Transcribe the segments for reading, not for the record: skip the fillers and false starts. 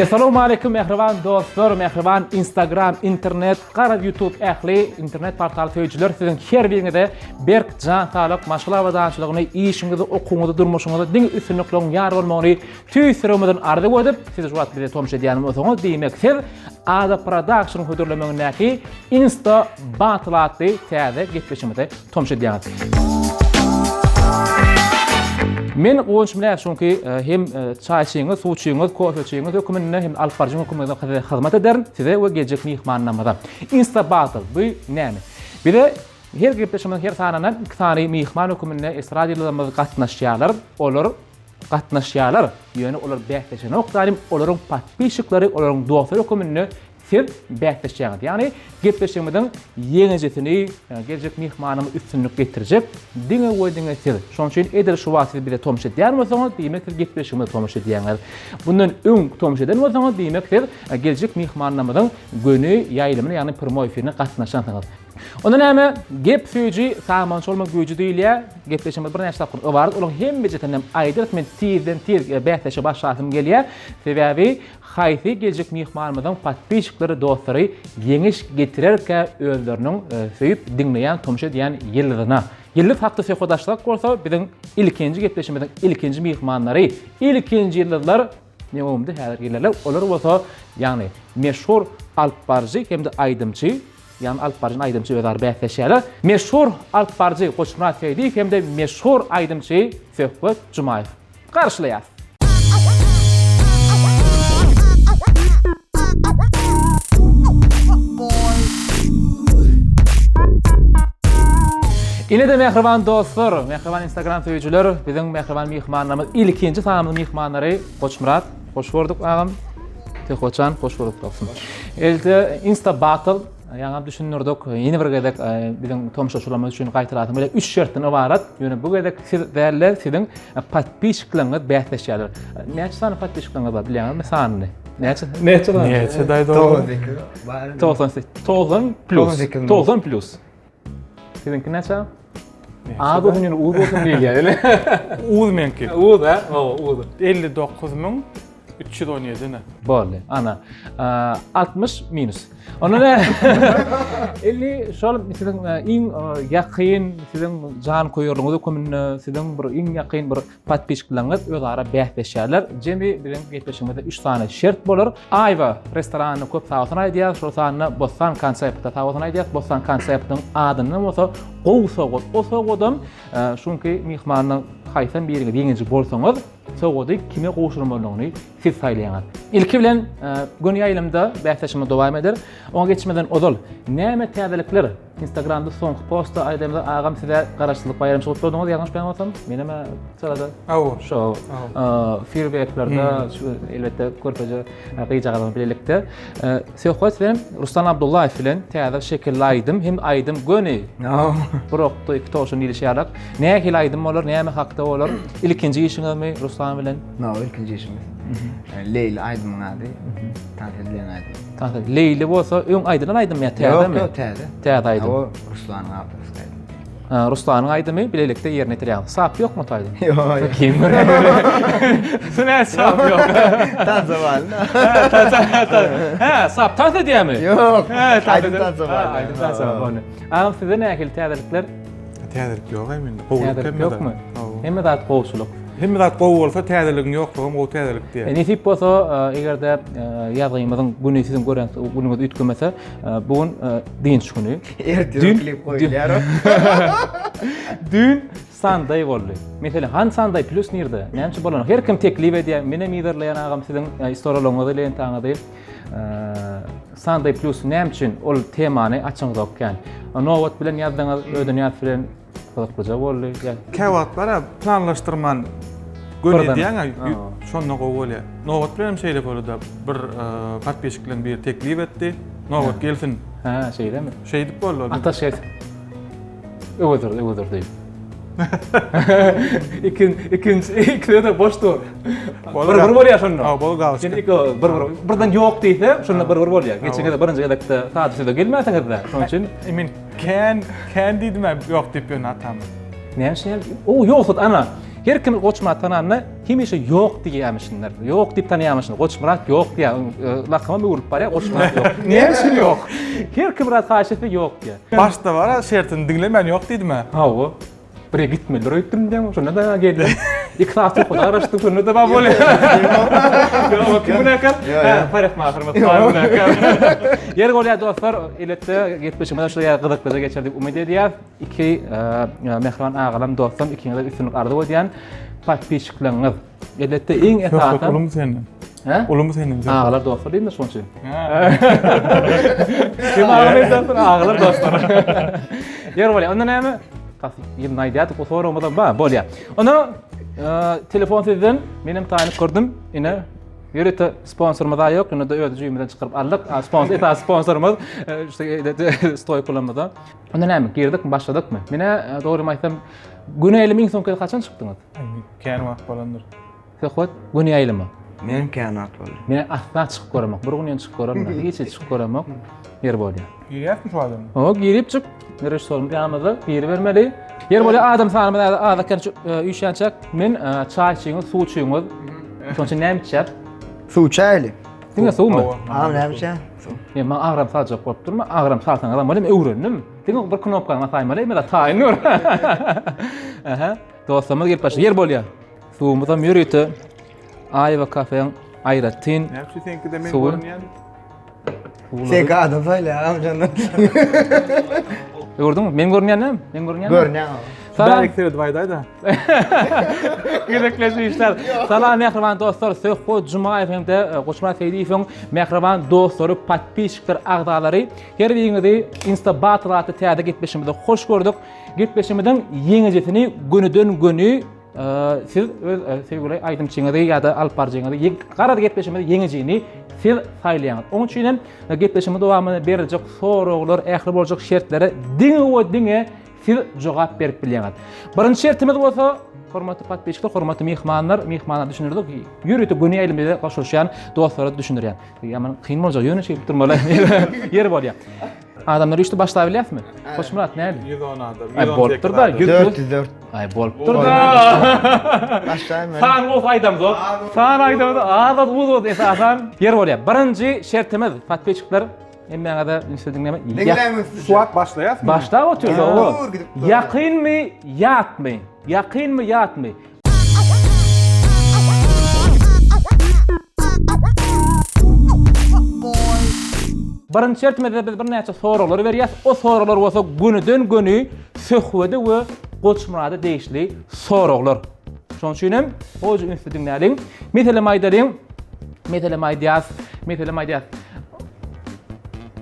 Assalamu alaykum mehriban dostlar, mehriban Instagram, internet, qarab YouTube ähli, internet portal söýüjüler sizin her biriňizde berk jan sağlyk, maşgula we dançylygyny, işiňizde, okuňyzda, durmuşyňyzda diň üstünliklerini ýar bolmagyny tüýsüremeden ardy edip, siz şu wagt bile tomşa diýenim bolsaňyz diýmek siz Ada Production hödürlemeňindäki Insta batlatdy täze gepleşimde tomşa diýeňiz. Men oňşmylar şonki hem çaýçyňyz, suwçyňyz, kofeçyňyz höküminde hem alparjyň höküminde hyzmat ederim size we geljek mihmannamada. Insta battle bu näme? Bire her gepleşimde her sanadan iki tane mihman höküminde esradiylarymyz gatnaşýarlar, gatnaşýarlar, ýöne olar bähleşen okdarim, olaryň patpişiklary, olaryň dostlar höküminde siz bähleşýäňiz. Ýani gepleşmeden ýeňejetini geljek mihmanymy üstünlük getirjek. Diňe we diňe siz. Şoň üçin eder şu wagty bile tomşa diýermiňiz, diýmek ki gepleşmede tomşa diýeňiz. Bundan öň tomşa edilmezseniz diýmek siz geljek mihmannymyň göni ýaýlymyny, ýani promowyny gatnaşansyňyz. Onda näme gep söýji samançy bolmak güýji diýilýär. Gepleşmede bir näçe tapyr bar, olaň hemmejetinem aýdyryp men tizden tiz bähleşe başlasym gelýär. Sebäbi haýsy geljek mihmanymyň patpişiklary, dostlary ýeňiş getirerkä özleriniň söýüp dinleýän tomşa diýen ýyldyna. Ýylly hakda söhbetdaşlyk bolsa biziň ilkinji gepleşmeden ilkinji mihmanlary, ilkinji ýyldylar ne boldy häzir ýyllar olar bolsa ýani meşhur alpbarjy hemde aýdymçy yani alpbarjyň aýdymçy özler bähleşýärler. Meşhur alpbarjy Goçmurat Feýdiýew hemde meşhur aýdymçy Söhbet Jumaýew. Garşylaýar. Ine de mehriban dostlar, mehriban Instagram söýüjüler, biziň mehriban mihmanlarymyz ilkinji samy mihmanlary Goçmurat, hoş burduk agam. Tehoçan, hoş burduk dostum. Elde Insta battle ýa-da düşünürdik, ýene bir gedek biziň tomşaşulamagy üçin gaýtaratym bile 3 şertden ibarat. Ýöne bu gedek siz därler siziň patpişiklaryňyz bähleşýärler. Näçe sany patpişiklaryňyz bar bilýärmi sany? Näçe daýdy? 90 plus. Sizinki näçe? Ady öňüne uý bolsun diýilýär. Uý menki. Uý da, uý. 59.317 ne? Boldy. Ana 60 minus. Ona ne? 50 şol siziň iň ýakyn, siziň jan koýarlygyňyz kömünde, siziň bir iň ýakyn bir patpişiklaryňyz özara bähleşýärler. Jemi bilen gepleşmede 3 tane şert bolar. Ayva restoranyny köp taýdan aýdýar, şol sany Bostan konseptde taýdan aýdýar. Bostan konseptiň adyny bolsa Gowsogod. Osogodam şunki mihmanyň haýsan biriňiz ýeňiňiz bolsaňyz, sogody kime goşulmalygyny siz saýlaýaňyz. Ilki bilen göni ýaýlymda bähleşme dowam eder. Oňa geçmeden ozal näme täzelikler Instagramda soňky postda aýdymda agam size garaşsylyk baýram şoýtladyňyz ýagňyş bilmesem, menime çarada. Şo feedbacklerde elbetde körpeje gyýjagadan bilelikde. Söhbet bilen Ruslan Abdullayew bilen täze şekilde aýdym, hem aýdym göni. Birokda iki toşun ilişýärler. Näme aýdym bolar, näme hakda bolar? İlkinji işiňizmi Ruslan bilen? İlkinji işimiz. Leyli aýdymyň ady. Taýdan aýdym. Taýdan Leyli bolsa öň aýdylan aýdym ýa täzemi? Yok, täze. Täze aýdym. O Ruslanyň aýdymy. Ruslanyň aýdymy bilelikde ýerine ýetirýär. Sap ýokmy taýdan? Ýok. Kim? Sene sap ýok. Taza var. Sap taza diýämi? Ýok. Aýdym taza var. Aýdym taza var. Agam size nähil täzelikler? Täzelik ýok aýmende. Täzelik ýokmy? Hemme zat gowşuluk. Hemme zat gowy bolsa täzeligiň ýoklugy o täzelik diýär. Nesip bolsa egerde ýazgymyzyň güni siziň gören günüňiz ütgemese, bugun dinç güni. Ertesi klip goýýar. Dün Sunday boldy. Mesela han Sunday plus nirde. Näçe bolan? Her kim teklip edýär, mene miderleýän agam siziň istoriýalaryňyzy bilen taňydy. Sunday plus näme üçin ol temany açyňyz okýan. Nowat bilen ýazdyňyz, ödünýät bilen gyzyklyja boldy. Käwat bara planlaşdyrman göni diýäňa şonda gowulýar. Nowat bilen şeýle boldy. Bir patpişiklen bir teklip etdi. Nowat gelsin. Şeýdemi? Şeýdip boldy. Ata şeýt. Öwüdür diýip. İkinci de boş dur. Bir bolýar şonda. Bol galyş. Sen birden ýok diýse, şonda bir bolýar. Geçenki de birinji gedekde taýda gelmäsiňizde. Şoň üçin can diýdim ýok diýip ýön atamy. Näme şeýle? O ýok ana. Her kim Koç Murat tananını hemişe yok diýýärmişler. Yok diýip tanýarmışlar. Koç Murat yok diýär. Lakama bulup bar ya Koç Murat yok. Niye için yok? Her kim Murat Haşefi yok diýär. Başta var şertini dinlemen yok diýdim. Ha o. Bir gitmeli röýtdim diýem. Şonda da geldi. 2 saat okuda araşdyk, şonda da bap bolýar. Yok, kim bunakar? Fark mahırmat bunakar. Yer golya dostlar, elette geçmişimde şu yer gyzyklygy geçirdik umyt edýär. İki mehriban agalam dostum, ikiňize üstünlük ardy bolýan. Patpiçikliňiz. Elette iň esasy. Ulum senin. Ha? Ulum senin. Ağalar dostlar diými şonçu? Kim ağalar dostlar? Ağalar dostlar. Yer golya, onda näme? Yine naydiyat bu soru olmadan bolýar. Ona telefon sizden benim taýynyp gördüm. Ine ýöre sponsorumyz da ýok, ine de ödüjümizden çykyryp aldyk. Sponsorumyz işte stoy kullanmada. Onda näme girdik, başladykmy? Mene dogry aýtsam, güne elimiň soňky kaçan çykdyňyz? Kän wagt bolandyr. Sehwat güne elimi. Benim kanat var. Mene asla çykyp göremek, bir günden çykyp göremek, hiç çykyp göremek yer bolýar. Ýerýärmi şu adam? O girip çık. Nereye sorun ýamyza geri bermeli. Yer bolýar adam sanymda adakan üşänçek men çaý içiňiz, suw içiňiz. Şonçy näme içer? Su çaylı. Diňe suwmy? Ağam näme? Su. Men agram salacak bolup durma. Agram salsaň adam bolem öwrendim. Diňe bir knopkany basaýmaly, men taýynur. Aha. Dostum gelip başy yer bolýar. Suwmyza ýürüýte. Ay we kafeň aýratyn. Näçe senki de men Suwu. görnýän? Sen adam söyle ağam canım. Gördüňmi? Men görnýänem, men görnýänem. Görnýän. Salam. Belki de vaydayda. Gerekli işler. Salam mehriban dostlar, Söhbet Cuma FM'de Koç Murat Seydiýewiň mehriban dostlary, patpiçikler, agdalary her biriňizi Instabatratı täze gitmişimizde hoş gördük. Gitmişimizden ýeňejetini günüden günü siz öz sevgili aýdymçyňyzy ýa-da alparjyňyzy garada gitmişimizde ýeňejini siz saýlaýaňyz. Onuň üçin gitmişimiz dowamyny berjek soraglar, ähli boljak şertlere diňe siz jogap berip bilýäňiz. Birinçi şertimiz bolsa, hormatly patpiçikler, hormatly mehmanlar düşünürdik. Ýürüýte güni elimizde gaşlaşýan dostlary düşünürýän. Ýaman kyn boljak ýöne şey turmaly. Yer bolýar. Adamlar işte başlap bilýärmi? Koç Murat näde? 110 adam. Ay bolupdyr da, 404. ay bolupdyr da. Başlayayım. San o faydam zor. San aýdamda azat uzat esasan. Yer bolýar. Birinci şertimiz patpiçikler emmeňe de dinleme. Suat başlaýasmy? Başla otur. Yakınmı, yatmı? Yakınmı, yatmı? Birinci şertmede biz bir näçe soraglar berýäs. O soraglar bolsa günüden günü söhbeti we Koç Murat'a değişli soraglar. Şoň üçin o üstüdiňläriň meselem aýdýas.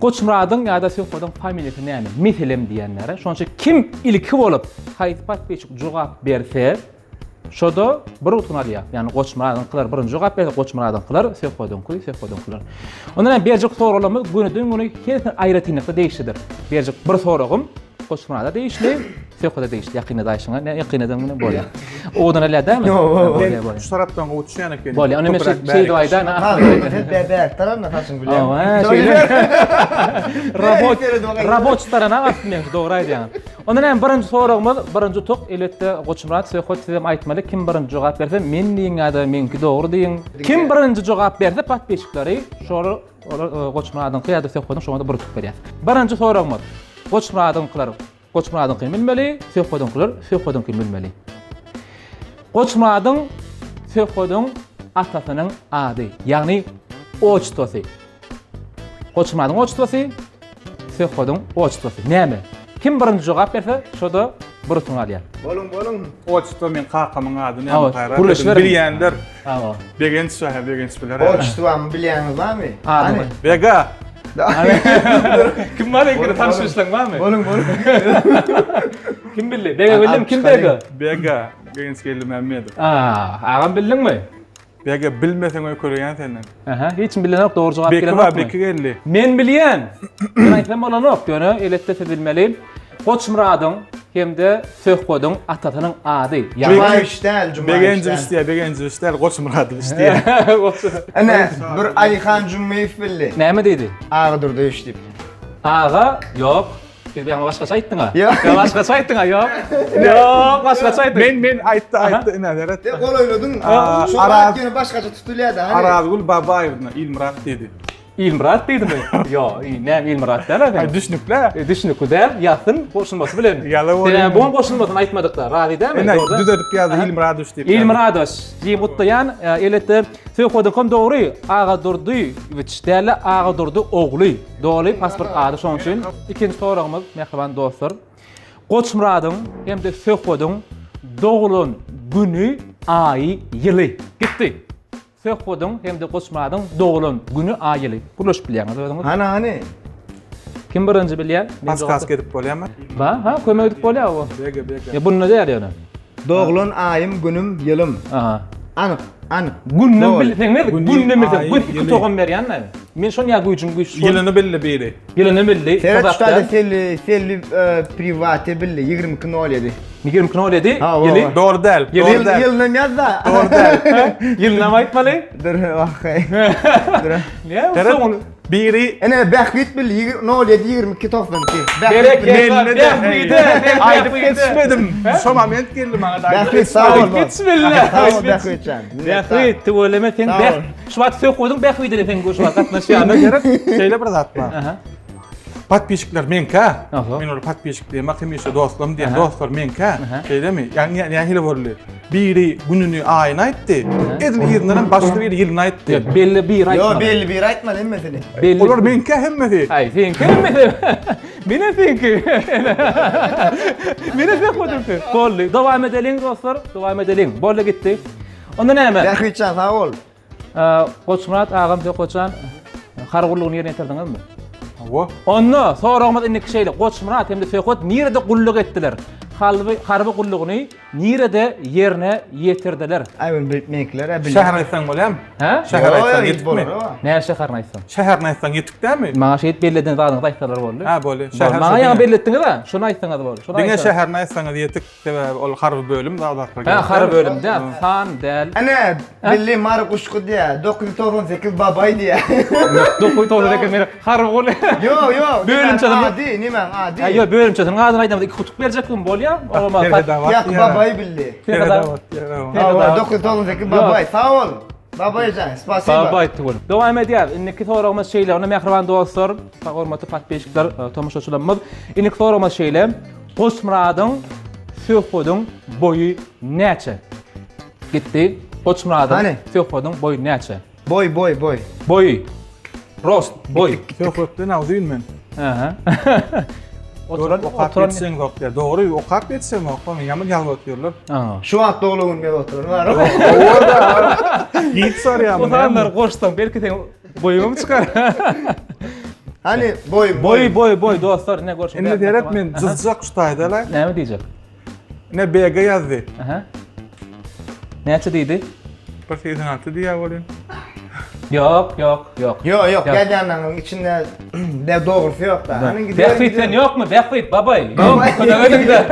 Koç Murat'ın ya da Söhbet'in familiýasy näme? Meselem diýenlere. Şoň üçin kim ilki bolup haýsy patpiçik jogap berse, şoda bir utunalýar. Yani Koç Murat'ın kılar birinci jogap berse, Koç Murat'ın kılar, Söhbet'in kılar. Ondan berjek soralarymyz günüden güne her aýratynykda değişidir. Berjek bir soragym Koç Murat'a değişli, Söhbet'e değişli. Ýakynda daýşyňa, ýakyndan güne bolýar. Odan elədämi? Ben şu tarapdan uçuşýan eken. Bolýar. Onu mesela şey doýda, Bebek tarafına kaçın biliyorum. Rabot tarana aslında doğru aýdýan. Ondan hem birinci soragymyz, birinci tok elbetde Koç Murat Söhbet sizem aýtmaly, kim birinci jogap berse, men diýen ýa-da menki dogry diýen. Kim birinci jogap berse, patpiçikleri şoňa Koç Murat'ın ýa-da Söhbet'in şoňa bir tuk berýär. Birinci soragymyz, Koç Murat'ın kılar, Koç Murat'ın bilmeli, Söhbet'in kılar, Söhbet'in bilmeli. Koç Murat'ın Söhbet'in atasynyň ady, ýagny oçtosy. Koç Murat'ın oçtosy, Söhbet'in oçtosy. Näme? Kim birinci jogap berse, şoda bir tuk alýar. Bolun. Oçto men kakamyň ady Evet, näme gaýrat? burleşler. Bilýändir. Aba. Begenç biler. Oçtuam bilýäňiz barmy? Ady. Bega. Kim var ekde tanışmışlar barmy? Bolun. Kim bildi? Bega bildim, kim bega? Bega. Begenç geldi Mehmet. Agam bildingmi? Bega bilmeseň öýkürýän senden. Aha, hiç bilenek doğru jogap Beki bilen var, yokmy? beki geldi. Men bilýän. Men aýtmam bolanok, ýöne elette bilmeli. Koç Murat'ın hem-de Söhbet'in atasynyň ady. Cuma iştel, Begenç işler, Koç Murat işler. Ana bir Alihan Jumayev bildi. Näme dedi? Ağdırda işlip. Ağa yok. Bir ama başka sayttın ha. Yok. Ya başka sayttın ha yok. Yok başka sayttın. Men aytdı näder De gol oynadın. Şu Arab- arat yine başkaça tutuluyor da. Hani Arazgul Babaýew İlmurat dedi. İlmurat deydin mi? Yo, näme İlmurat der Ay düşnükle. Düşünük der, yakın koşulması bilen. Yala olayım. Sen bu koşulmasını aytmadık da, razi değil mi? Ene Doğru. düzeltip ýazdy İlmurat düş diýip. İlmurados, jimutdayan, elete, söýkodyň kom dogry, aga durdy, biçdäle aga durdy ogly. Doly pasport ady şoň üçin. İkinji soragymyz, mehriban dostlar. Goçmuradyň hem de söýkodyň dogulun günü, aýy, ýyly. Gitdi. Söýkodyň hem de goçmuradyň dogulun günü, aýy, ýyly. Gulaşyp bilýäňiz. hani. Kim birinji bilýär? Paskas gedip bolýarmy? Ba, ha, kömeklik bolýar bu. Bege. Ya bunu ne der yani? Doğulun ayım, günüm, yılım. Aha. Anık. Günnüm Doğru. bilsen ne? Günü, Günnüm bilsen. ay, Bu yılı. toğum berýän näme? Men şonu ýa güýjüň güýç. Ýylyny belli biri. Ýylyny bildi. Seyret ştada selli private billi 20 kino olýady. 20 kilo dedi. Ha, Ýyly. Doğru del. Doğru del. Yılını yaz da. Doğru del. Ýylyna aýtmaly. Dur vakay. Dur. Ne? Teret Soň biri Ene Behbit billi ne olýady 22 92. Berek belli belli de. Aydyp geçmedim. Şomament geldi bana da. Behbit sağ ol. Bismillah. Sağ ol Behbitcan. Behri tuwleme sen Sağ ol. beh. Şubat söýkodyň behri dedi sen goşuwa gatnaşýany. Şeýle bir zat bar. Aha. Patpişikler menka. Aha. Men ol patpişik diýip makymişe dostlarym diýen Aha. dostlar menka. Aha. Şeýlemi? Yani hile bolly. Biri gününü aýyny aýtdy. Edil ýerinden başga bir ýylyny aýtdy. Ya belli bir aytma. Yo belli bir aytma hemmesini. Belli. Olar menka hemmesi. Ay sen kimmi? Mene senki. Mene sen kodurdu. Bolly. Dowam edelim dostlar. Dowam edelim. Bolly gitdi. Onda näme? Behbitcan sağ ol. Goçmurat agam söýkoçan hargullygyny ýerine ýetirdiňizmi? Wo? Onu soragymyz indiki şeýle Goçmurat hem de söýkot nirede gulluk etdiler. Harby gullugyny nirede ýerine ýetirdiler. Aýbyn bilmekler billi. Şäher aýtsaň bolam. Ha? Şäher aýtsaň ýetipmi? Näme şäher aýtsan? Şäher aýtsaň ýetipdämi? Maňa şeýit belleden zadyň aýtsalar boldy. Ha bolý. Şäher. Maňa ýa belletdiňiz da, şonu aýtsaňyz boldy. Şonu Diňe aýtsaňyz. şäher aýtsaň ýetik sebäbi ol harby bölüm dagdaklar. Ha, harby bölümde san del. Ene billi mar kuşku diye 998 babay diye. Dokuy tozadaki meni harby bol. Yo. Bölüm çalımı. Adi nimen adi. Ha, yo bölüm çatın. Gazyny aýdamda 2 kutuk berjekdim bolýa. Olmaz. Yak babay billi. Ne kadar? Ha 998 babay sağ ol. Babaycan spasiba. Baba aýtdy bol. Dowam edýär. Indiki soragymyz şeýle, ona mehriban dostlar, hormatly patbeşikler, tomoşaçylarymyz. Indiki soragymyz şeýle. Goçmuradyň söýkodyň boyu näçe? Gitdi. Goçmuradyň Hani? söýkodyň boyu näçe? Boy. Boyu. Rost, boy. Söhbetden awdyn men. Aha. Okap etsen zok der. Doğru okap etsem okap. Yaman ýalap ötýärler. Şu an doğuluğun bir oturun var. Git sorýam. Otanlar goşsam belki sen boyumu çıkar. Hani boy. Boy dostlar ne görüşmek. Indi deret men jyzjak ustaýdalar. Näme diýjek? Ne bege ýazdy. Aha. Näçe diýdi? Bir sezon altı diýär bolýan. Yok. Yok gelcanların içinde de doğrusu yok da. Hani gidiyor. Behfit'ten yok mu? Behfit babay. Yok. Kadar önünde.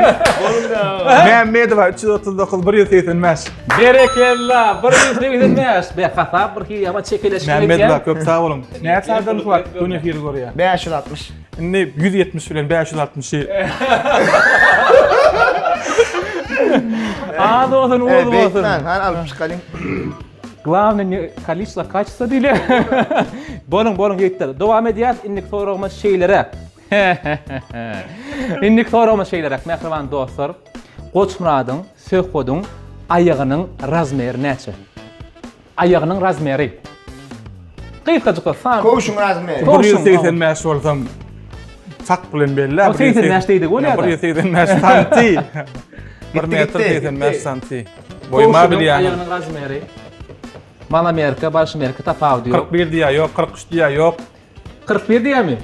Men medwa 339 bir sezon mäş. Berekella. Bir yüzlük etmez. Behfata bir ki ama çekileşmek. Men medwa köp sağ bolun. Näçe adam var? Dünya hil görýär. 560. Ne 170 bilen 560. Aa doğsun oğlum Beytlen olsun. hani alıp çıkalım. Главное количество качество diýle. Bolun ýetdi. Dowam edýär indik soragymyz şeýlere. Indik soragymyz şeýlere, mehriban dostlar. Goçmuradyň söýkodyň aýagynyň razmeri näçe? Aýagynyň razmeri. Gıykacıkta san. Koşun razmeri. Ko- 180 mäş bolsam çak bilen belli. O 80 mäş diýdi, bolýar da. 180 mäş santi. 1 Gitti, metr gitti, 80 mäş gitti. santi. Boyma bilýän. Aýagynyň razmeri. Mal Amerika, baş Amerika tafawuty ýok. 41 diýär, ýok 43 diýär, ýok 41 diýärmi?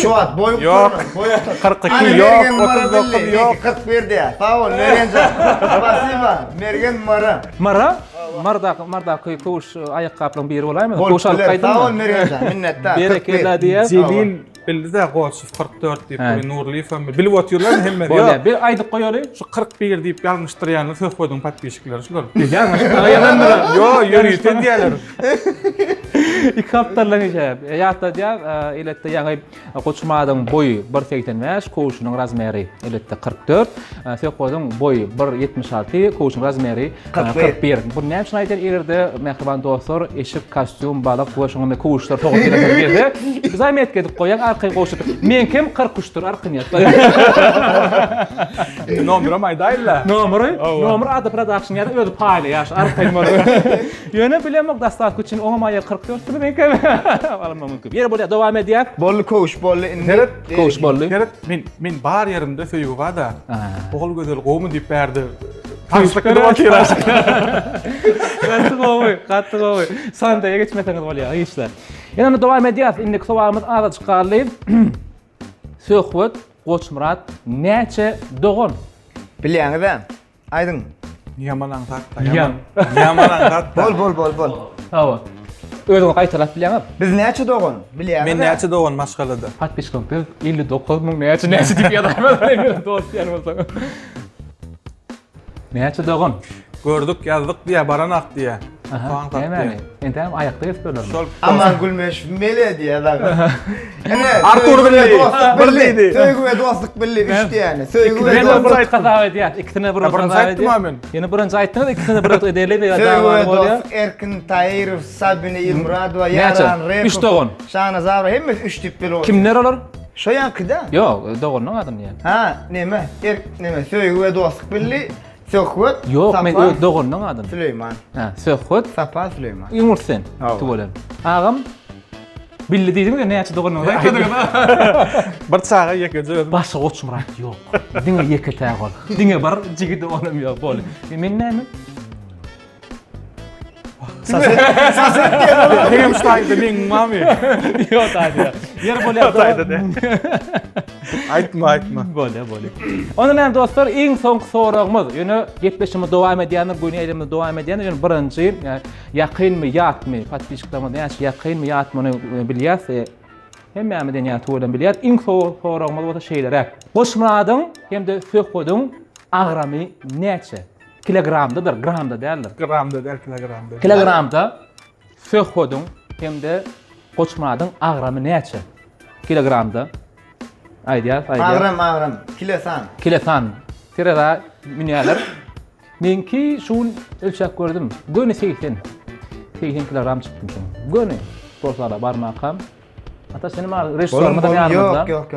Şu at boy. Yok. Boy. 42 Hani ýok, Mergen Mara 39 belli. ýok. 41 diye. Sağ ol Mergencan. Spasiba. Mergen Mara. Marda kuş ayakkabıların biri olaymy? Bol Kuş alıp güler. kaydın Sağ ol mı? Mergencan. Minnettar. Berekella diýär. Celil bildi de Goçuf 44 diýip He. bir Nurly fam bilip oturýarlar hemme. Bolýar. Bir aýdyp goýaly. Şu 41 diýip ýalňyşdyrýan söz goýdyň patbeşikler şular. Ýalňyş aýalandyra. Yo, ýöri sen diýerler. İki haftadan geçer. Yatta diye elette yani koçmadan boyu 1.85, koğuşunun razmeri elette 44. Sökkodun boyu 1.76, koğuşunun razmeri 41. Bu ne için ayter ileride mehriban dostlar eşik kostyum balık koğuşunun koğuşlar toğut berdi. Biz aymet ketip koyan arkay koğuşu. Men kim 43'tür arkın Nomra maydayla. Nomer adı production ya da ödü payla yaş arkay mı? Yöne bilemek dastak için olmaya 44'tür men kim? Alamam mümkün. Yer böyle devam ediyor. Bolly koğuş, bolly indi. Koğuş bolly. Keret men bar yerimde söýüp da. Oğul gözel gowy diýip berdi. Taşlıkda bakýar. Katı gowy. Sandaya geçmeseniz bolýar işler. Ýa-da devam ediyor. Indi soýamyz aza çykarly. Söhbet Goçmurat näçe dogon? Bilýäňiz-de? Aydın. Yamalan tatda. Yamalan tatda. Bol. Hawa. Özüňi gaýtalap bilýäňiz. Biz näçe dogon? Bilýäňiz? Men näçe dogan maşgalada. Patpişkom 59 000 näçe diýip ýazarmaz. Dost ýany bolsa. Näçe dogon? Gördük, yazdık diye, baranak diye. Soğan tat diye. Entem ayakta geçiyorlar. Aman gülmeş mele diye da. Artur Birliği. Söýgü we dostluk birliği üçti yani. Söýgü we Ben dostluk. bir kaza edýär. İkisine bir Birinci aýtdym men. Ýene birinci aýtdyňyz, ikisine bir edeli we Söýgü we bolýar. dostluk Erkin Taýyrov, Sabine Ilmuradova, Näçe? Yaran Repov. Üç dogon. Şahnaz Avra hemme üç tip bir olur. Kimler olar? Şo ýankyda? Yok, dogonun adyny ýa. Ha, neme? Neme? Söýgü we dostluk birliği. Söhbet. Yok, men dogonun adyny. Süleyman. Ha, söhbet. Sapa Süleyman. Ýumurtsen. Tuwalan. Agam billi diýdim-de näçe dogonun. Bir sağa ýekedi. Başa Goçmurat ýok. Diňe ýeke tägol. Diňe bar jigi dogonum ýok bol. Men näme? Hem ştaýda men mami. Ýok taýda. Yer bolýar. Aýtma. Bolýar. Ondan hem dostlar iň soňky soragymyz. Ýöne gepleşimi dowam edýänler, göni eýlemde dowam edýänler. Ýöne birinji ýakynmy, ýatmy, patpişiklerimiz näçe ýakynmy, ýatmy bilýär. Hemme dünýä tuğulan bilýär. Iň soragymyz bolsa şeýler. Goçmuradyň hemde söhbedyň agramy näçe? Kilogramdadyr, gramda däldir. Gramda der kilogramda. Kilogramda söhbedyň hemde Goçmuradyň agramy näçe? Kilogramda. Aýdýar. Agram. Kilesan. Kilesan. Tirada minýärler. Menki şol ölçek gördüm. Göni 80 kilogram çykdyň. Göni. Torsada barmakam. Hatta senin restoranında bir yanımda. Yok.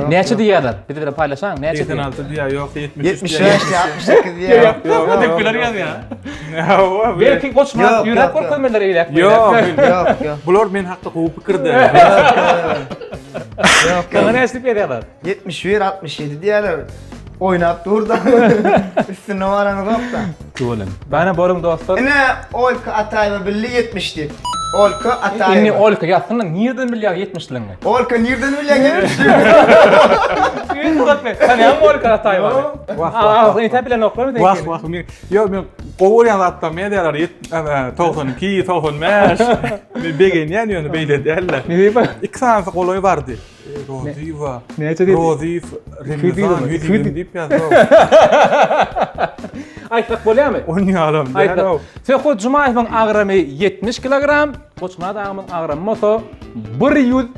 Näçe diýerler? Bir de paylaşan. Näçe diýerler? 76 diýär, yok 75 68 diye. Yok. Depkiler ýazýar. Belki Goçmurat ýürek korkmalar eýlek. Yok. Bular men hakda gowy pikirde. Yok. Kana näçe diýerler? 71 67 diýerler. Oynap durda. Üstüne varanyz okda. Tuğulan. Bana bolum dostlar. Ine Olka Ataýewa billi 70 diýip. Olka Ataýewa. Inni Olka ýatsyna nirden bilýär 70'liňe. Olka nirden bilýär? Sen hem Olka Ataýewa. Aa, ite bilen oklar mı? Vah. Men gowy ýazatda men diýerler 92, 95. Men begen ýany beýle diýerler. Ne diýip? İki sanatı kolay vardı. Roziva. Näçe diýip? Rozif. Remizan. Hüdin diýip ýazdy. Aytmak bolýarmy? Oynayalım. Aytmak. Söhbet Jumaýewiň agramy 70 kilogram, Goçmurat agamy agramy moto 108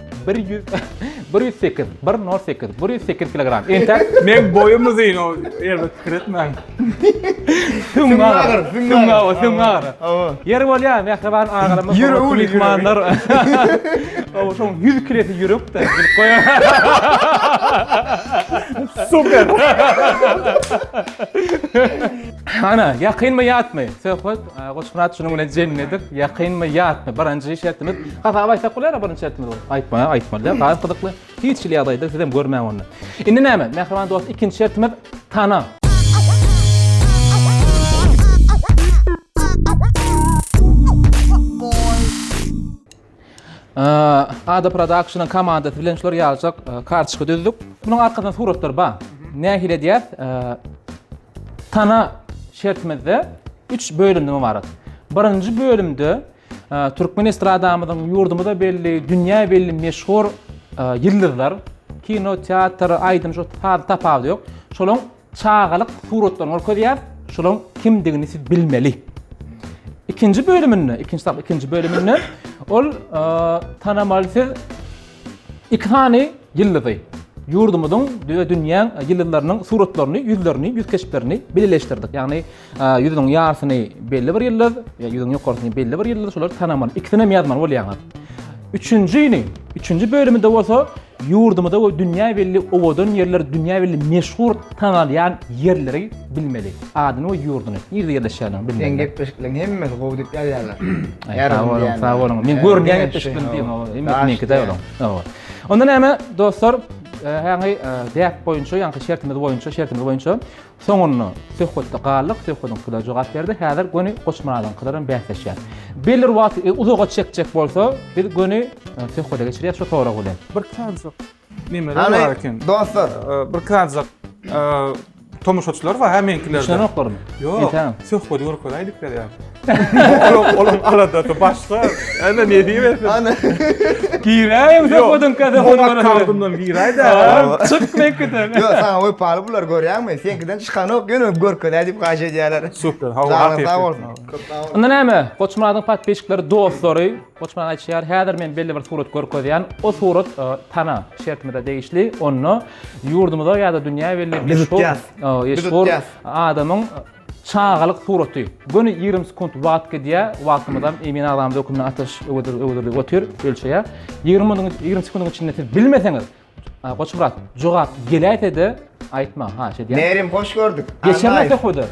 kilogram. Ente Men boyum uzun o ýerde kiretmän. Tümagır. Yer bolýar, mehriban agramy. Yürü ul, mehmanlar. O şoň 100 kilometre ýürüp de goýan. Super. Ana, ýakynmy ýatmy? Söhbet Goçmurat şunuň bilen jennedik. Ýakynmy ýatmy? Birinji şertimiz. Hafa aýtsak bolar, birinji şertimiz. Aýtma. Gaýat gydykly. Hiç şeýle ýagdaýda sizem görmän onu. Indi näme? Mehriban dost, ikinji şertimiz tana. Ada Production'ın komandasy bilen şolar ýalyjak kartuşka düzdük. Bunyň arkadan suratlar bar. Nähile diýär? Tana şertimizde 3 bölümde var. Birinji bölümde Türkmen estradamyzyň ýurdumyzda belli, dünýä belli meşhur ýyldızlar, kino, teatr, aýdym şu tapawdy ýok. Şolaň çağalyk suratlaryny görkezýär. Şolaň kimdigini siz bilmeli. ikinci bölümünü ol tanamalysiz iki tane yıllıdı. Yurdumuzun ve dünyanın yıllarının suratlarını, yüzlerini, yüz keşiflerini belirleştirdik. Yani yüzünün yarısını belli bir yıllar, yüzünün yukarısını belli bir yıllar şolar tanamalı. İkisine mi yazmalı bolýar? Üçüncü bölümünde olsa yurdumuzda o dünya belli ovodun yerleri, dünya belli meşhur tanılan yerleri bilmeli. Adını o yurdunu, nerede yerleşýärini bilmeli. Sen gepleşiklerin hemmesi gowy dip ýerler. Sağ olun. Men görmän gepleşiklerim diýen. Menki de olam. Ondan näme dostlar, hangi däp boýunça, ýa-ni şertimiz boýunça soňuny söhbetde galyk, söhbetiň kula jogap berdi. Häzir göni goşmaradan kılaran bäsleşýär. Belir wagt uzağa çekjek bolsa, bir göni söhbete geçirýär, şo togra bolar. Bir kanzak. Nimeler var ekan? Dostlar, Bir kanzak tomuşaçylar var hemenkiler. Şonu okurmy? Yok. Söhbet ýörüp gelaýdyk der. Olam alada to başga. Ana ne diýersin? ana Giräýim söhbetiň kaza Ona kaldımdan giräýdi. Çık mekden. yo sana oy paly bular görýärmi? Senkiden çykan ok, ýöne görkede diýip gaşa diýerler. Super. Sağ olsun. Onda näme? Goçmaradyň patbeşikleri, dostlary, goçmaradan aýtýar, häzir men belli bir surat görkezýän, o surat tana şertmede değişli, onu yurdumuzda ýa-da dünýä belli meşhur adamyň çağalyk suraty. Göni 20 sekund wagt diýä, wagtymyzdan emin adam dokumyny ataş öwdürli otur, ölçeýär. 20 sekundyň içinde siz bilmeseňiz, goçmarat jogap gelýärdi, aýtma, ha, şey diýär. Nerim hoş gördük. Geçenlerde koydu.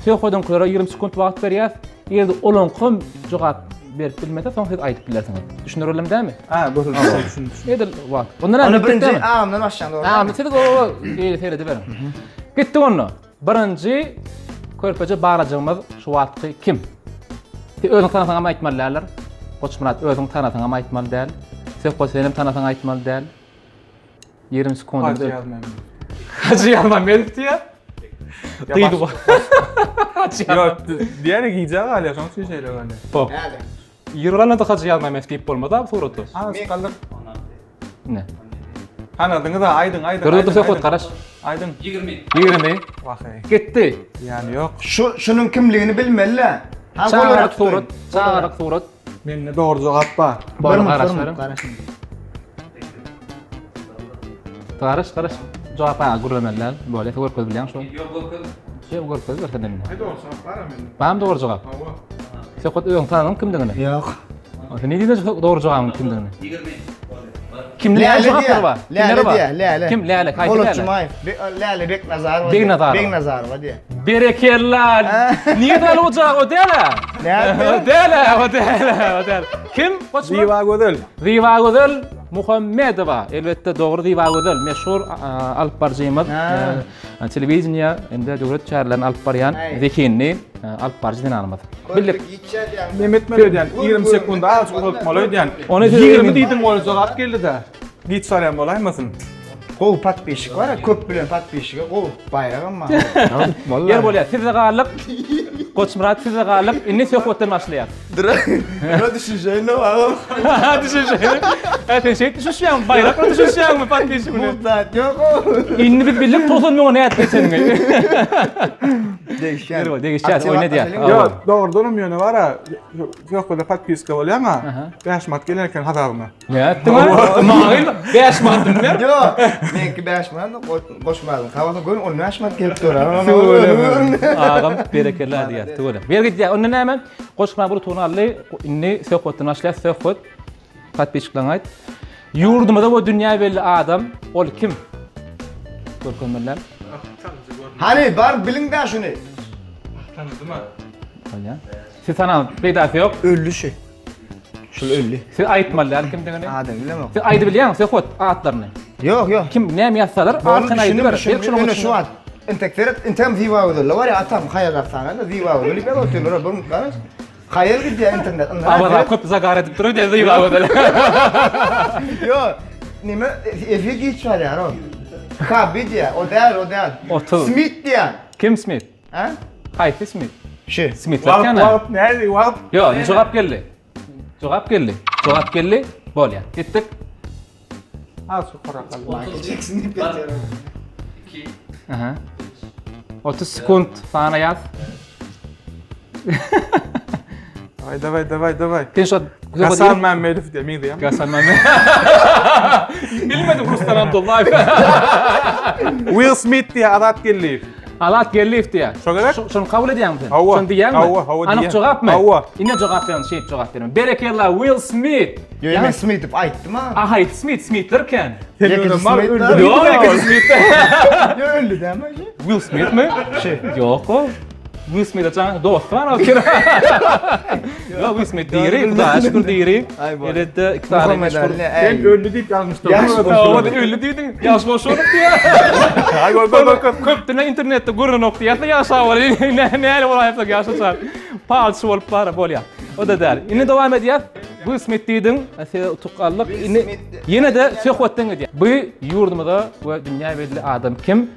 Söhbetden koyara 20 sekund wagt berýär. Ýerde olan kim jogap berip bilmese soň siz aýtyp bilersiňiz. Düşünürelem diými? Ha, bu düşündüm. Ýa-da wagt. Ondan Onu bitti birinci mi? ağamdan başlandı orada. Ha, siz o eýle berin. Gitti onu. Birinci körpeje barajygymyz şu wagtky kim? Özüň tanasaňam aýtmalylar. Goçmurat özüň tanasaňam aýtmaly däl. Söhbet senem tanasaň aýtmaly däl. 20 sekund. Hacı Yalman Melih diye. Duydu bu. Yok, diğeri giyeceği hala, son şeyler var. Bu. Yırlanı da Hacı Yalman Melih deyip olmadı abi suratı. Ha, kaldık. Ne? Anladın da Aydın. Gördü söhbet karaş. Aydın. 20. Vakay. Gitti. Yani yok. Şunun kimliğini bilmeliler. Çağırak surat. Benimle doğru cevap var. Bana karaş verin. Karaş. Cevap ağa gürlemeler. Böyle görköz bilen şu. Yok görköz versen emine. Ne doğru cevap var mı? Benim doğru cevap. Söhbet öğün tanıdın kimdiğini? Yok. Ne diýdi doğru cevabın kimdiğini? 20. Kimler Lale cevaplar var? Lale diye, Lale. Kim Lale? Kaydı Polat Lale. Cumayev. Lale Beknazarova. Beknazarova. diye. Berekeller. Niye dal olacak o dele? Lale. Dele. Kim? Ziva Gödel. Ziva Gödel Muhammedova. Elbette doğru Ziva Gödel. Meşhur alıp barjymyz. Televizyon ende döwlet çarlaryny alıp barýan Zekinni alıp barjy dinanymyz. Bilip Mehmet Melodiyan 20 sekund az unutmaly diýen. Onu 20 diýdim ol cevap geldi-de. Git sorýan bolaýmasyn? Kol patbeşik var ya, köp bilen patbeşik. Kol bayrağım var. yer bolýar. Sizde galyk. Goçmurat sizde galyk. Inni söhbetden başlaýar. Ne düşünceğin ne var? Düşünşeýär. Sen şey düşünşeýär. Bayrakla düşünşeýärmi patbeşik bunu? Mutlak yok o. Inni biz bilip tozanmagy näet geçen gün. Değişken. Değişýär. Oýna diýär. Yok, doğru durmuyor var ha. Yok böyle patpiska bolýar ha. 5 mat gelerken hadarmy? Ne etdim ha? Maýyl 5 matym ber. Yok. Menki 5 mat koşmadım. Kavada gün 10 mat gelip durar. Ağam berekeler diýär. Töle. Bergit diýär. Onda näme? Goşma bir tonally inni söhbetden başlaýar. Söhbet patbeşikleň aýt. Yurdumda bu dünya belli adam. Ol kim? Görkenler. Hani var bilin de şunu. Tanıdymı? Oýa. Siz sana beýdasy ýok. Öllü şey. Şu öllü. Siz aýtmalylar kim diňini? Adam bilemem. Siz aýdy bilýän söhbet atlaryny. Yok. Kim näme ýazsalar, arkana aýdy ber. Şunu şu an. Entem ziva ödül. Var ya atam hayal sana da ziva ödül. Ben oturuyorum bunu kanıs. Hayal gidiyor internet. Ama köp zagar edip duruyor diye ziva ödül. Yok. Nime efi geç var ya o. Kabi diye. O değil. Otur. Smith diye. Kim Smith? Ha? Hayfi Smith. Şey. Smith lakana. Wap nerede wap? Yo, cevap geldi. Cevap geldi. Bolýar. Gittik. Ha şu korakal. Jackson diye. Aha. 30 sekund sana yaz. Davay. Sen şu Hasan Mehmedov diye mi diyeyim? Gasan Mehmet. Bilmedim Ruslan Abdullah. Will Smith diye adat geldi. Alat gelif diye. Şo gerek? Şunu kabul ediyor musun? Hava. Şunu diyen mi? Hava Anık diyen. cevap mı? Hava. Yine cevap verin, şey cevap verin. Berekellah Will Smith. Yo, men Smith dip aytdım ha. Aha, Smith'lerken. Yakın Smith. Yok, Smith. Yo, öldü değil mi? Will Smith mi? Şey. Yok o. Will Smith'e can dost var o kira. Yok Will Smith diri, Xudoya şükür diri. Ay, bu. Evet de iki tane Muhammed meşhur. Ali. Sen Ey. öldü deyip yazmıştım. Yaş Ama da öyle dedin. Yaş boş olup diye. Ay gol. Köptüne internette görün ok diye yaşa var. Ne olayıp da yaşa. Palsu olup para bol ya. O da der. Yine devam ediyor. Will Smith dedin. Tukallık. Yine de söhbetten ediyor. Bu yurdumuzda ve dünya belli adam kim?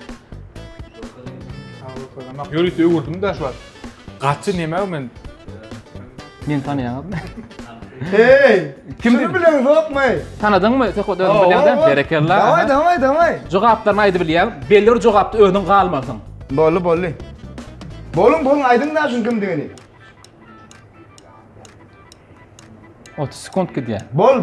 Yürüyüşü vurdum da şu an. Kaçı neme men? Men tanıyan. Hey. Kim Şunu dedi? bilen sokmay. Tanıdın mı? Söhbetten bilen berekellah. Davay. Cevaplarını aydı bilen. Belli cevapta önün kalmasın. Bollu. Bolun aydın da şun kim degeni? 30 sekund gidiyor. Bol.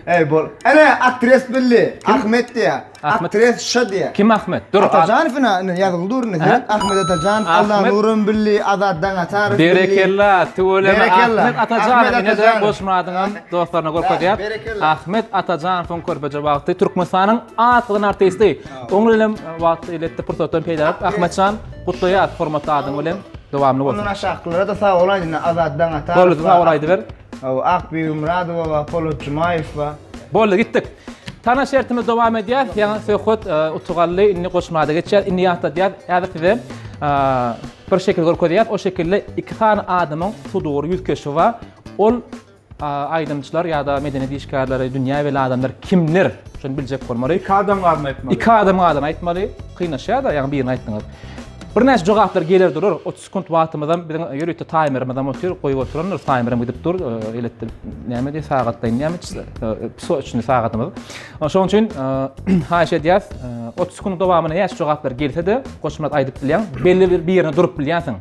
Ey bol. Ana aktris billi. Ahmet diye. Ahmet. Aktris şadiye. Kim Ahmet? Dur. Atacan'ın yazıldı ne? Ahmet Atacan, Allah Ahmet. nurun billi, azaddan atar billi. Berekellah, tuğulema Berekellah. Ahmet Atacan. Ahmet Yine de Atacan. Boşmurad'ın dostlarına görkeziyat. Berekellah. Ahmet Atacan fon körpece vakti Türkmenistan'ın atqın artisti. Oňlulem vakti iletdi pursatdan peýda Ahmetcan Gutloýat hormatly adam bilen dowamly bolsun. Onun aşağıklara da sağ olaydı azaddan atar. Boldy awraýdy ber. Akbi Umradova ve Polat Jumayeva. Boldy gitdik. Tana şertimiz dowam edýär. Ýa-ni söhbet utugally inni goşmada geçýär. Inni ýa-da diýär. Ýa-da bir şekilde görkezýär. O şekilde iki tane adamyň sudur ýüzkeşi we ol aýdymçylar ýa-da medeniýet işgärleri, dünýä we adamlar kimler? Şonu biljek bolmaly. İki adam adını etmeli. İki adam aýtmaly. Kıynaşýar da, ýa-ni birini aýtdyňyz. Bir näçe jogaplar geler durur. 30 sekund wagtymyzdan bir ýörükde timerymyzdan otur, goýup oturanlar, timerym gidip dur, eletdir. Näme diýip sagatdaýyn, näme so üçin sagatymyz. Şoň üçin haýşe diýär, 30 sekund dowamyna näçe jogaplar gelse-de, goşmat aýdyp bilýän, belli bir ýerine durup bilýänsiň.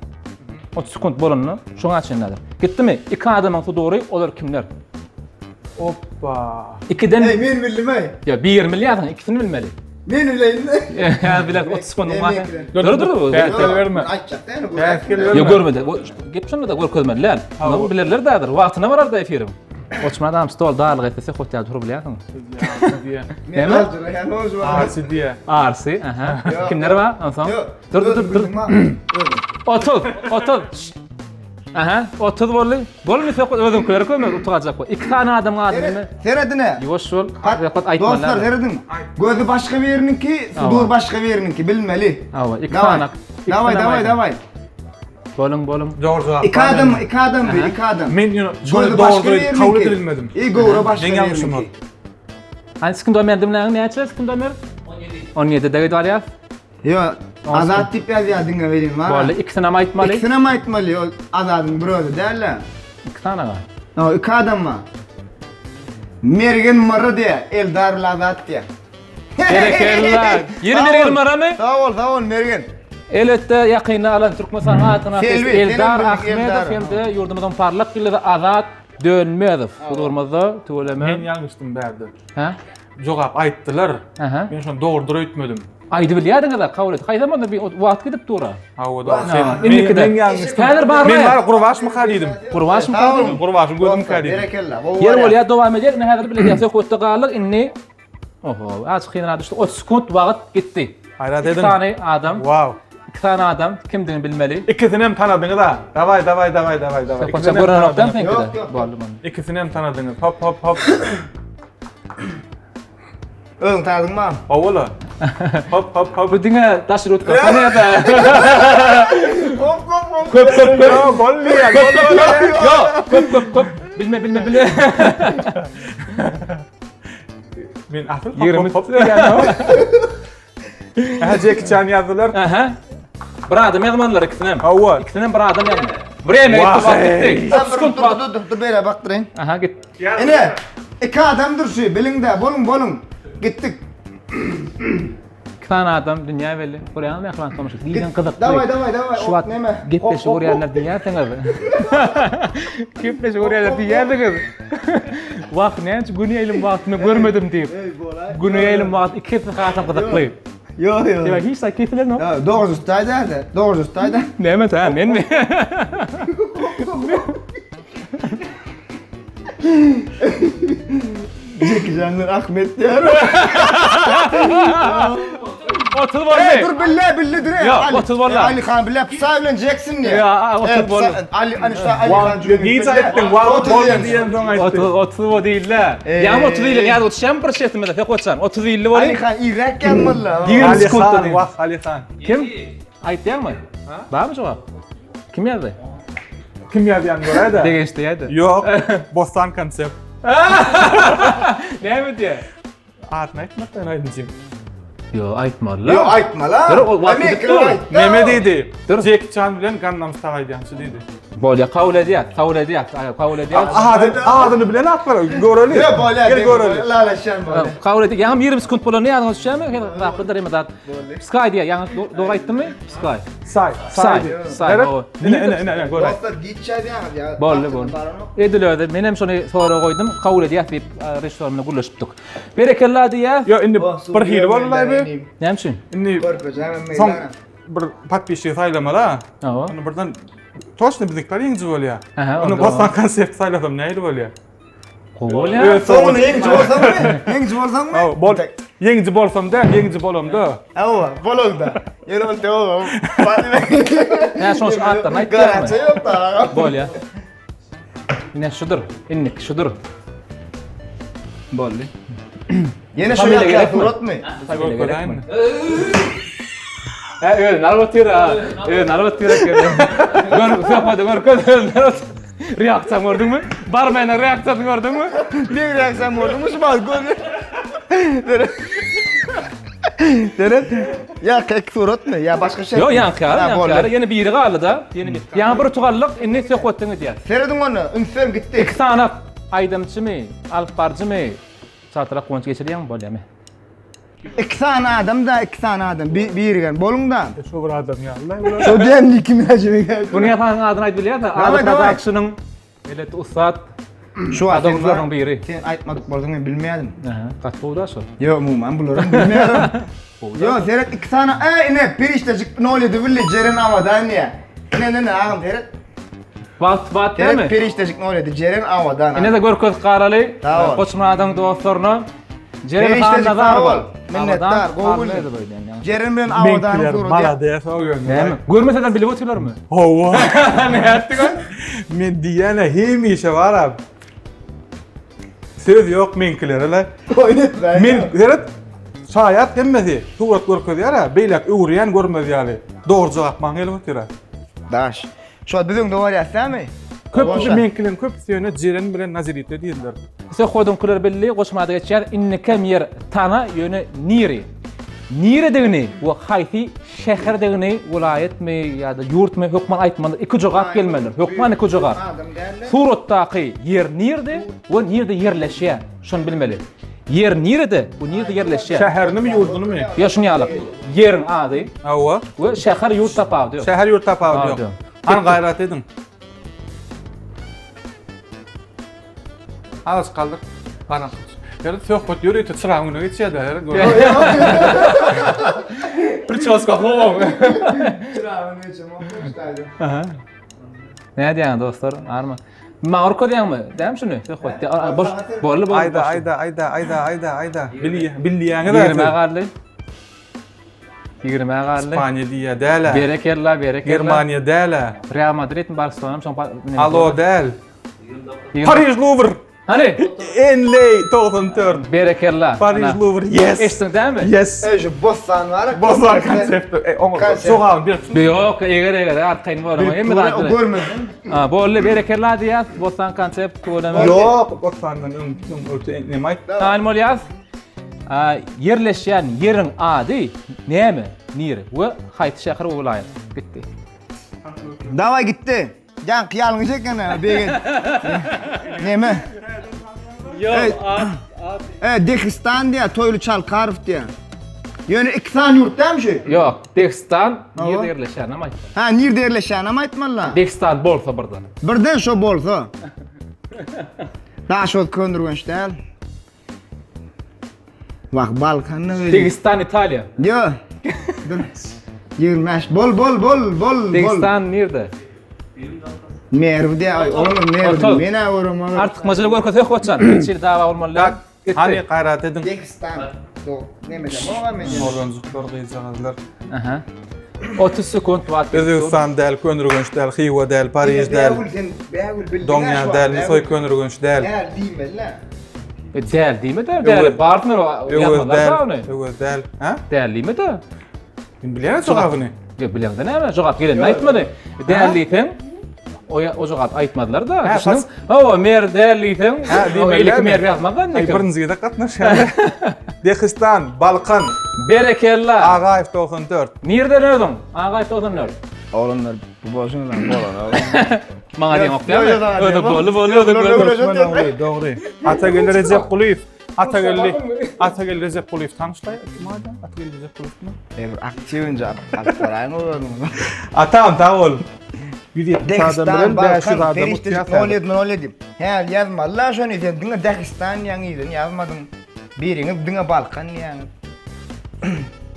30 sekund bolanyny şoňa açynlar. Gitdimi? İki adamyň sudory, olar kimler? Hoppa. İkiden Hey men bildim ey. ya 1 milyon ikisini bilmeli. Men bileyim. Ya bilen 30 sekund var. Dur. Tehlikeli verme. Açacak değil mi? Tehlikeli Yo verme. görmedi. Gep şunu da görkezmediler. Onu bilirler dädir. Wagtyna barar da efirim. Oçmadan stol dağlık etese hotel durup bilýärsiň. Diye. Men aldı ya ne oldu? Asi diye. Arsi, aha. Yo. Kimler var? Ansan. Dur. Otur. Şşt. Aha, otur bolly. Bolmy söhbet özüm köre kömek utacak bu. İki tane adam adamı. Seredine. Yoş şol. Yapat Dostlar aytmalar. seredin. Gözü başka bir yerininki, sudur başka bir yerininki bilmeli. Awa, iki tane. Davay. Bolum. Doğru cevap. İki adam. Men Gözü doğru başka bir kabul yerininki. edilmedim. İyi doğru başka Ben bir yanlışım yerininki. Hani sıkıntı ömerdim lan ne açar sıkıntı ömer? 17 de var ya. Yo, azad tip yazıyordun vereyim var. Bolly ikisine mi aitmalı? İkisine mi aitmalı o azadın brodu derler. İki tane var. O iki adam var. Mergen marı diye, Eldar'la azad diye. Berekellah. Yeni Mergen Marı mı? Sağ ol Mergen. Elbette yakını alan Türkmenistan atına Selvi, Eldar senin Ahmedov Eldar. hem de yurdumuzdan parlak bile Azat Dönmezov. Bu durumda Men tuğleme. yanlıştım berdi. Ha? Jogap aýtdylar. Aha. Men şonu doğru öýtmedim. Aydı bilýärdiň da kabul et. Haýdamanda bir wagt gidip dura. Hawa da Men yanlıştım. Häzir bar Men mı? var Qurbaş mı kalıydım? Qurbaş mı Sağ ol. kaldın? Qurbaşım gözüm kalıydım. Berekellah. Yer bolýar dowam eder. Ne häzir bilýär. Söhbetde galyk inni. Oho, az hyna düşdi. 30 sekund wagt gitdi. Hayrat İki edin. tane adam. Wow. İki tane adam kimdigini bilmeli. İkisini hem tanıdınız da. Davay. Koça gören noktan Yok, penkide. yok. Boldy. İkisini hem tanıdınız. Hop. Öň tanıdın mı? Oğlu. Hop. Bu diňe taşrut kapany da. Hop. Köp. Yo, bolly ya. Yo, köp. Bilme. Men asıl 20 hop diýän o. Ha Jackie Chan yazdılar. Aha. Bir adam yazmadılar ikisine. Hawa. İkisine bir adam yazmadı. Buraya mı gitti bak gitti. Dur böyle baktırayım. Aha git. Ene iki adam dur şu bilin de bolun. Gittik. İki tane adam dünya belli. Buraya mı yaklan konuşuyor? Dilden kızık. Davay. Şu Hop, at neme? gitleşi Hop, oraya dünya tengel. Gitleşi oraya dünya tengel. Vakt ne? Günü elim vaktini görmedim deyip. Günü elim vakt iki katan kızıklayıp. Yo. Ya hiç sakitler no. Ya 900 tayda. 900 tayda. Ne mi ta men mi? Jeki Canlar Ahmet diyor. Otur var mı? Dur billah dur. Ya, otur vallahi. Ali Khan billah psabileneceksin ya. Ya, otur vallahi. Ali işte Ali Khan diyor. Git aytdın, bol diýen soň aýtdy. Otur o değil la. Ya otur değil ya otur şem proşetim de koçsan. Otur değil Ali var. Khan Irak gelmalla. Yirmi Ali sekund Khan, dedi. wagt Ali Khan. Kim? Aytýan mı? Var mı cevap? Kim yazdı? Kim ýazýan görä-de? Degen işte yazdı. Yok, Bostan konsept. Ne mi diye? Atma etmekten aydıncım. Yo aytma la. Yo aytma la. Dur, o vakti Amerika dur. ayt. Neme diýdi? Dur. Jackie Chan bilen Gangnam Style aýdýançy diýdi. Bolya kavul ediyat. Kavul ediyat. Adyny bilen atlar, göreli. Yo bola. Gel göreli. La la şan bola. Kavul ediyat. Yağım 20 sekund bolan ne yazmış şey mi? Raplı derime dat. Sky diye. Yağım doğru ayttın mı? Sky. Say. Say. Evet. o. Ne, göre. Dostlar gitçe ya. Bolla. Edilöde. Menem şonu sonra koydum. Kavul ediyat deyip restoranına gullaşıptık. Berekella diye. Yo, indi bir hili bollaýby. Ne için? Indi Korkacağım son meydana. bir patpişi saylamalar. Aa. Onu birden toşna bizikler ýeňji bolýar. Aha, Onu onda Bostan konsept saylasam näýdi bolýar? Bolya. Evet, Sonra yengi olsam mı? Yengi olsam mı? Bol ýeňji bolsam da, ýeňji bolam da. Ava, bologda. Yer oldu o. Ne şonu attan aytdı. Garanti yok da. Bolya. Yine şudur. İnnik şudur. Bolli. Yine Familya şöyle gerek mi? surat mı? Familya gerek mi? Evet, nalbatira. Evet, nalbatira kere. Gör, reaksiyon gördün mü? Barmen'in reaksiyonu gördün mü? Bir reaksiyon oldu mu? Şu bak Deret. Ya kek surat mı? Ya başka şey. Yok, yankı. Yeni bir yeri kaldı da. Yeni bir. Yani bir tugallık inni sökotunu diye. Seyredin onu. Ünsem gitti. İki tane aydınçı mı? Alparcı mı? Çatırak konç geçiriyor mu böyle mi? İki tane adam da iki tane adam. Bir gen. Bolun da. Şu bir adam ya. Şu diyen Nicki Minaj'ı geldi. Bunu yapan adını ayt biliyor da. Davay. Production'ın millet ustad Şu adamların biri. Sen aytmadık bolduğunu ben bilmiyordum. Kaç buğda sor? Yok mumman bulurum bilmiyorum. Yok Seyret iki tane ne bir işte ne oluyordu billi Ceren Avadan ya. Ne ağam Seyret. Vat değil mi? Seyret bir işte ne oluyordu Ceren Avadan. Yine de görköz qaraly, Tamam. Koçmanadan dostlaryna Ceren Perişteci Han'da Farol, var. minnettar, Google. Ceren bilen Avadan'ı soru diye. Bana diye soruyor. Görmeseden bilip oturlar mı? Hova. Ne yaptık o? Men diýene hem işe var ab. Söz yok menkiler ala. Oynat lan. Men geret şayat hemmesi surat görkezýär ha, beýlek öwrýän görmezýär. Dogry jogap maň gelip otura. Daş. Şu bizim doğru yazsam mı? Köpüsi menkilen köpüsi ýöne Jeren bilen naziriyetde diýdiler. Sen kodun kurar belli, koçmada geçer, inni kem yer tana yönü niri. Niri degini, o hayti şehir degini, vilayet mi ya da yurt mi, hükman aytmanı, iki jogap gelmeler. Hükman iki jogap. Suratdaki yer nirdi, o nirde yerleşýär. Şonu bilmeli. Yer nirde, o nirde yerleşýär. Şäherini mi ýurduny mı? Ya şunu ýalyk. Yerin ady, Awa. o şäher yurt tapawdy. Şäher ýurt tapawdy ýok. Han gayrat edin. Az kaldık. Bana. Yarın söhbet yürüyüp çırağını geçiyor da. Прическа хлоп. Ne diýän dostlar? Arma. Marko diýänmi? Däm şunu. Söhbet. Boş bolly. Ayda. Bilýäňi 20 garly. 20 garly. İspanya diýä däle. Berekella. Germaniýa däle. Real Madrid, Barcelona, şoň Alo däl. Paris Louvre. Hani? Enley 94. Berekella. Paris Louvre. Yes. Eştin dämi? Yes. Şu bossan var. Bozlar konsepti. Soğan bir. Yok, eger arkayn bolar. Hem de Görmedim. Ha, bolle berekella diýär. Bostan konsept bolama. Yok. Bozlardan öňe ne maýt? Tanmal ýaz. Yerleşýän yerin ady näme? Niri? We haýty şäher we vilayet. Gitti. Dava gitti. Can kıyalını çekin ha. Ne mi? Yok, Evet, Dekistan diye, Toylu Çalkarov diye. Yani 2 tane yurtda mı şey? Yok, Dagestan Ava. ýerde ýerleşýän ama. Ha, nerede yerleşen ama aytmalar. Dagestan bolsa birden. Birden şo bolsa. Daha şo köndürgünç değil. Bak Balkan'ı öyle. Dagestan Italiya. Yo. Dur. 25. Bol. Dagestan nerede? Mervde ay oğlum Otur. mervde. Mena oğlum. Artık majaly görkezek ýokçan. Hiç dawa bolmaly. Hani gayret edin. Pakistan. Do. Ne medem? Moga medem. Organzuklar gıycağızlar. Aha. 30 sekund wagt. Özbekistan del, Könürgünç del, Xiwa del, Paris del, Donya del, Soy Könürgünç del. Ya değil la. Del diýme de, del bartner ýazmalar ony. Öwüz del. Ha? Del diýme de. Kim bilýär sogabyny? Ýok bilemde näme? Jogap gelenini aýtmady. Dälliýten o jogap aýtmadylar da. Ha, Düşünün. O mer dälliýten. Ha, O diýmeler elik mi? mer ýazmadan Ay nekem. birinjiňde gatnaşýar. Dagestan, Balkan, Berekella. Agaýew 94. Nerden öldün? Agay todanlar. Oğlumlar bu boşuna lan bolan. Maňa diýen Yok, okýarmy? yok, yok, Öde yok. bolu bolu Yok, öde yok, bolu. yok, yok. Doğru, doğru. Atagül Recep Kuliyev. Atagül Recep Kuliyev tanıştay. Kim adam? Atagül Recep Kuliyev mi? Aktiyonca aktarayın oğlum. Atam tağol. Bir Dagestan, Balkan, adamı perişte noledi. He yazma. Allah şonu sen dinle Dagestan yanıydın yazmadım. Biriniz dinle Balkan yani.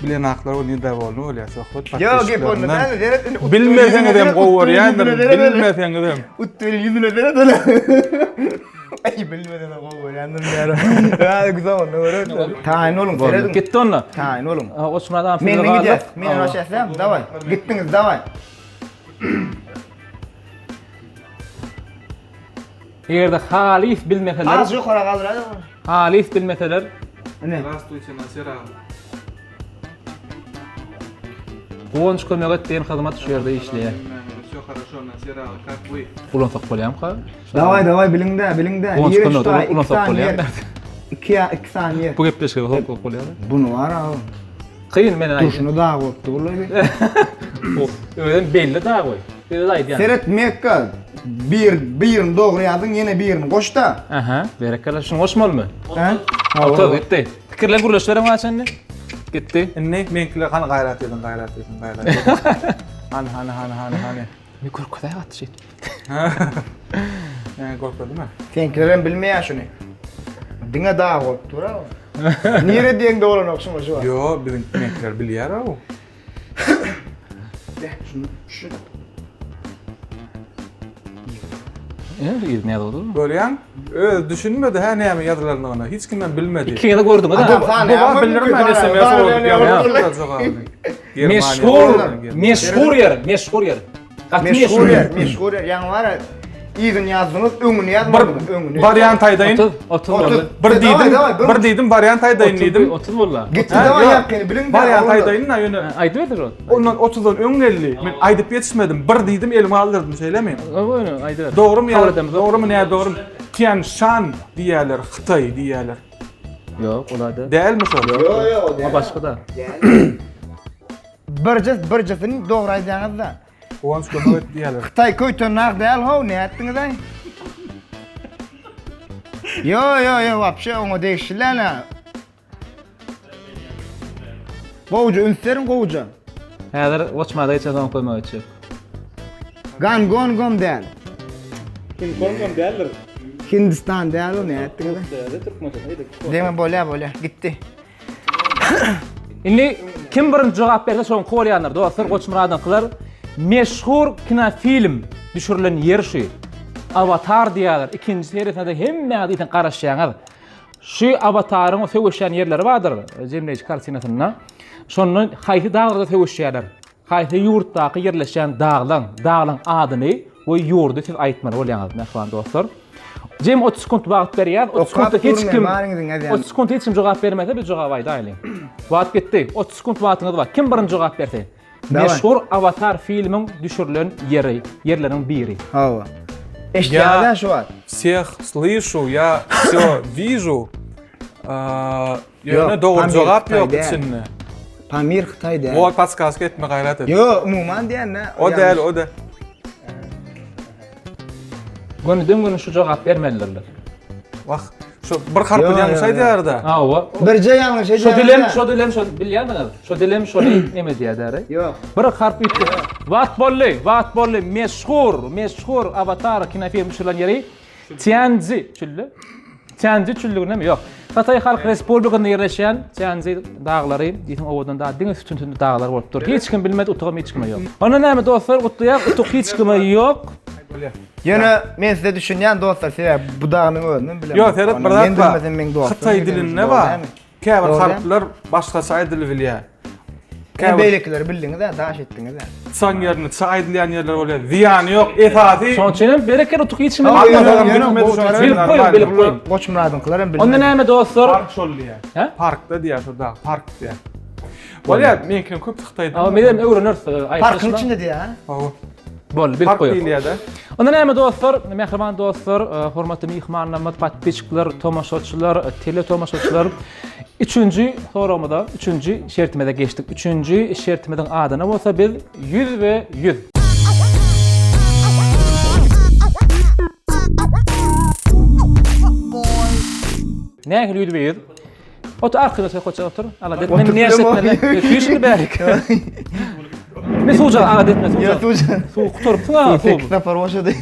bilen aklar o ne da bol ne oluyor sohbet. Yok gep onu ben de Bilmesen edem gowur yani bilmesen edem. Uttul yüzüne dere. Ay bilmeden gowur yani. Ya güzel onu öğret. Tayin oğlum Feridun. Gitti onunla. Tayin oğlum. Osman'dan Men filmi gideceğiz. Men aşağısam davay. Gittiniz davay. Ýerde halis bilmeseler, Az yukarı kaldır hadi. halis bilmeseler, Ne? Gonç kömek etdiğin hyzmat şu ýerde işleýär. Ulansak bolýam-ka? Davay bilingde. Gonç Yeri kömek tuta, edip ulansak bolýam. 2 saniye. Bu gepleşge hok bolýar. Bunu var abi. Kıyın menen aýdy. Tuşunu daha koptu ulan. Öden belli da goý. Belli aýdy ýa. Seret Mekka. Birini doğru yazdın yine birini koş da. Aha, berekler şunu goşmalymy? Ha? Otur gitti. Pikirler gurlaşlarym var sende. Gitti. Ne menkiler kan gayret edin. Hani. Ne korkuday atış et. Yani korktu değil mi? Sen kirem bilmeýär şunu. Diňe daha koptu ra. Nire diýende bolan okşun şu. Yo, bizim menkiler bilýär o. Şu. Ne oldu? Böyle yani düşünmedi ha ne mi yazılarını ona. Hiç kimden bilmedi. İki yılda gördüm da. Adam Bu sana var bilirim ben SMS oldu. Meşhur yer. Meşhur yer. Yani var ya. İzin yazdınız, öňüni yazmadınız. Öňüni. Varyant aydayın. Otur. Bir deydim varyant aydayın dedim. Otur valla. Gitti de var yapkını bilin de. Varyant aydayın na yönü. Aydı verdir o. Ondan 30'dan öňelli. Men aydyp yetişmedim. Bir deydim elime aldırdım söylemeyin. Oyunu aydı ver. Doğru mu ya? Doğru mu ne doğru mu? Tian Shan diýerler, Xitay diýerler. Yok olaydı. Değilmiş o. Yo. O başka da. Bircesini doğru aýdýaňyz da. Oğuz kömek diýerler. Xitay köýtönäk däl haw ne etdiňiz ay? Yo, wapşe oňa degişler. Gowuja ünserin gowuja. Häzir oçmada hiç adam koymak için. Gon däl. Kim koymak derler? Hindistan däl ne etdiňiz? Deme bolä gitti. Indi kim birinci jogap berse şoň kolýanlar, dostlar, goçmuradan kılar. Meşhur kina film düşürülen yer şu. Avatar diýerler. Ikinji seriýasynda hemme adytan garaşýaňyz. Şu avataryň o söwüşýän yerleri bardyr. Jemleýiş kartinasyna. Şonun haýsy dağlarda söwüşýärler. Haýsy ýurtdaky yerleşýän dağlaň adyny we ýurdu siz aýtmaly bolýaňyz mähman dostlar. Jem 30 sekund wagt berýär. 30 sekundda hiç kim 30 sekund hiç kim jogap bermese biz jogap aýdaýly. Wagt getdi. 30 sekund wagtyňyz bar. Kim birinji jogap berse? Meşhur Avatar filmiň düşürülen yerleriň biri. Hawa. Eşdiýärler şu var. Всех слышу, я всё вижу. Ýöne dogry jogap ýok içinde. Pamir Xitay däl. O podskaska etme gayret et. Yo, umuman diýende. O da. Gönüdüm şu jogap bermelidirler. Bak, Şu bir harpy Yo, ýangyş yo, yo. aýdýar-da. Awa. Birje ýangyş şey. Şo dilem şo bilýärdiňiz. Şo dilem şo neme diýär? Yok. Bir harp ýetdi. Wat bolly meşhur avatar kinofilm şulan ýeri Tianzi çüllü. Tianzi çüllügine yok. Xatay Halk Respublikasyny ýerleşen Tianzi daglary, diýen owadan da diňe sütüntünde daglar bolup dur. Hiç kim bilmedi, utugam hiç kim ýok. Ona näme dostlar, utuyaq, utuk hiç kim ýok. Ýöne men size düşünýän dostlar, sebäp bu dagnyň özüni bilemem. Yo, Ferhat bir Men zat bilmesem men dostlar. Xitay dilinde var. Käbir harplar başgaça aýdylyp bilýär. Käbir beýlekler bildiňiz-de, daş etdiňiz-de. San ýerine aýdylýan ýerler bolýar. Ziýany ýok, efaty. Şonçenem bereket utuk hiç kim Ýok, ýok. Goçmuradyňkylarym bilmem. Onda näme dostlar? Park şol diýär. He? Parkda diýär şurda, park diýär. Bolýar, meňkin köp Xitayda. Ama medem öwrenir Parkyň içinde diýär. Bol, bilip Park koýar. diýilýär-de. Onda näme dostlar, mehriban dostlar, hormatly mehmanlarymyz, patpiçikler, tomaşaçylar, tele tomaşaçylar. 3-nji soramada, 3-nji şertmede geçdik. 3-nji şertmeden adyna bolsa biz 100 ve 100. Nähili 100 ve 100? Otur arkada koça otur. Ala det men niye setmene? Fişini berik. Ne soğuca ala det ne soğuca? Ya tujan. Soğuk turup ha. Tek nafar başladı.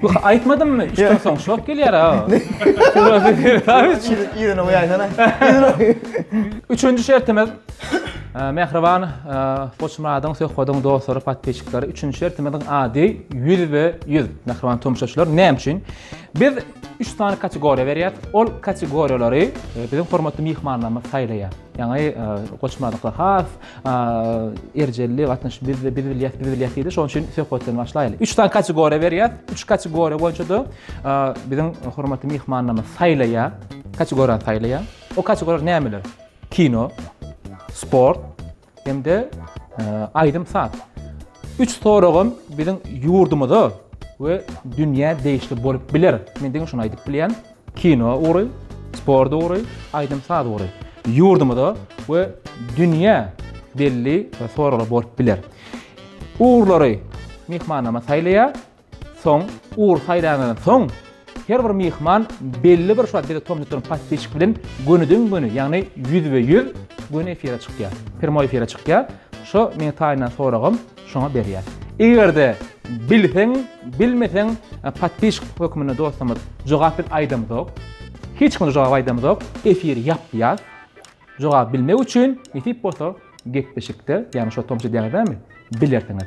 Bu aytmadın mı? Üçten soň şok gelýär ha. Ýerine oýaýsana. 3-nji şertimiz mehriban Poçmuradyň söhbetiň dostlary patpeçikleri 3-nji şertimiziň ady 100 ve 100 mehriban tomuşaçylar. Näme üçin? Biz 3 tane kategoriýa berýär. Ol kategoriýalary bizim hormatly mehmanlarymyz saýlaýar. Ýani Poçmuradyklar has erjelli gatnaşyp biz bilýär diýdi. Şoň üçin söhbetden başlaýaly. 3 tane kategoriýa berýär. 3 kategoriýa boýunça da bizim hormatly mehmanlarymyz saýlaýar. Kategoriýa saýlaýar. O kategoriýa nämeler? Kino, sport, hem de aýdym saat. 3 soragym bizim ýurdumyzda we dünýä değişli bolup biler. Men diňe şunu aýdyp bilýän. Kino ury, sport ury, aýdym saat ury. Ýurdumyzda we dünýä belli soralar bolup biler. Uğurlary mehmanama saýlaýar. Soň uğur saýlanandan soň her bir mehman belli bir şuat tomnitron patpeçik bilen gönüden göni, ýagny 100 ve 100 göni efire çykýar. Permo efire çykýar. Şo men taýynan soragym şoňa berýär. Egerde bilseň, bilmeseň patpeçik hökmüne dostumyz jogap aýdymyz ok. Hiç kim jogap aýdymyz ok. Efir ýapýar. Jogap bilmek üçin etip bolsa gepleşikde, ýani şo tomçy diýermi? Bilersiňiz.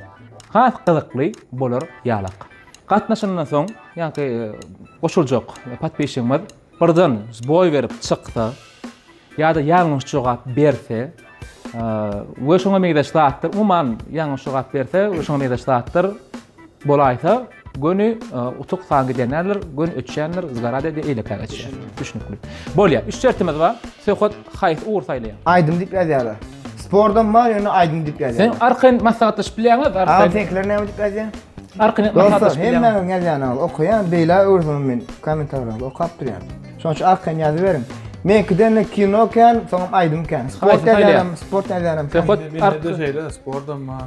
Has gyzykly bolar ýalak. Gatnaşyndan soň, ýani goşuljak patpeçigimiz birden boy berip çykdy. Ýa-da ýalňyş jogap berse, we şoňa meňdeşlikdir. Umman ýalňyş jogap berse, we şoňa meňdeşlikdir. Bolaýsa, göni utuk saňy denler, gön öçýänler, ızgarada eýle kaçýar. Düşünüpli. Bolýar, 3 şertimiz bar. Söhbet haýs uğur saýlaýar. Aýdym diýip ýazýarlar. Spordan bar, ýöne aýdym diýip ýazýarlar. Sen arkaň maslahatlaşyp bilýäňiz, arkaň. Tekler näme diýip ýazýar? Arkaň Dostlar, maslahatlaşyp bilýäňiz. hemme ýazýan okuyan, beýle öwrüňiz men kommentarlarda okap durýan. Şoň üçin arkaň ýazyp berim. Menkiden kino kan, soňam aýdym kan. Sport ýazýaram, sport ýazýaram. Söhbet şeyle spordan ma.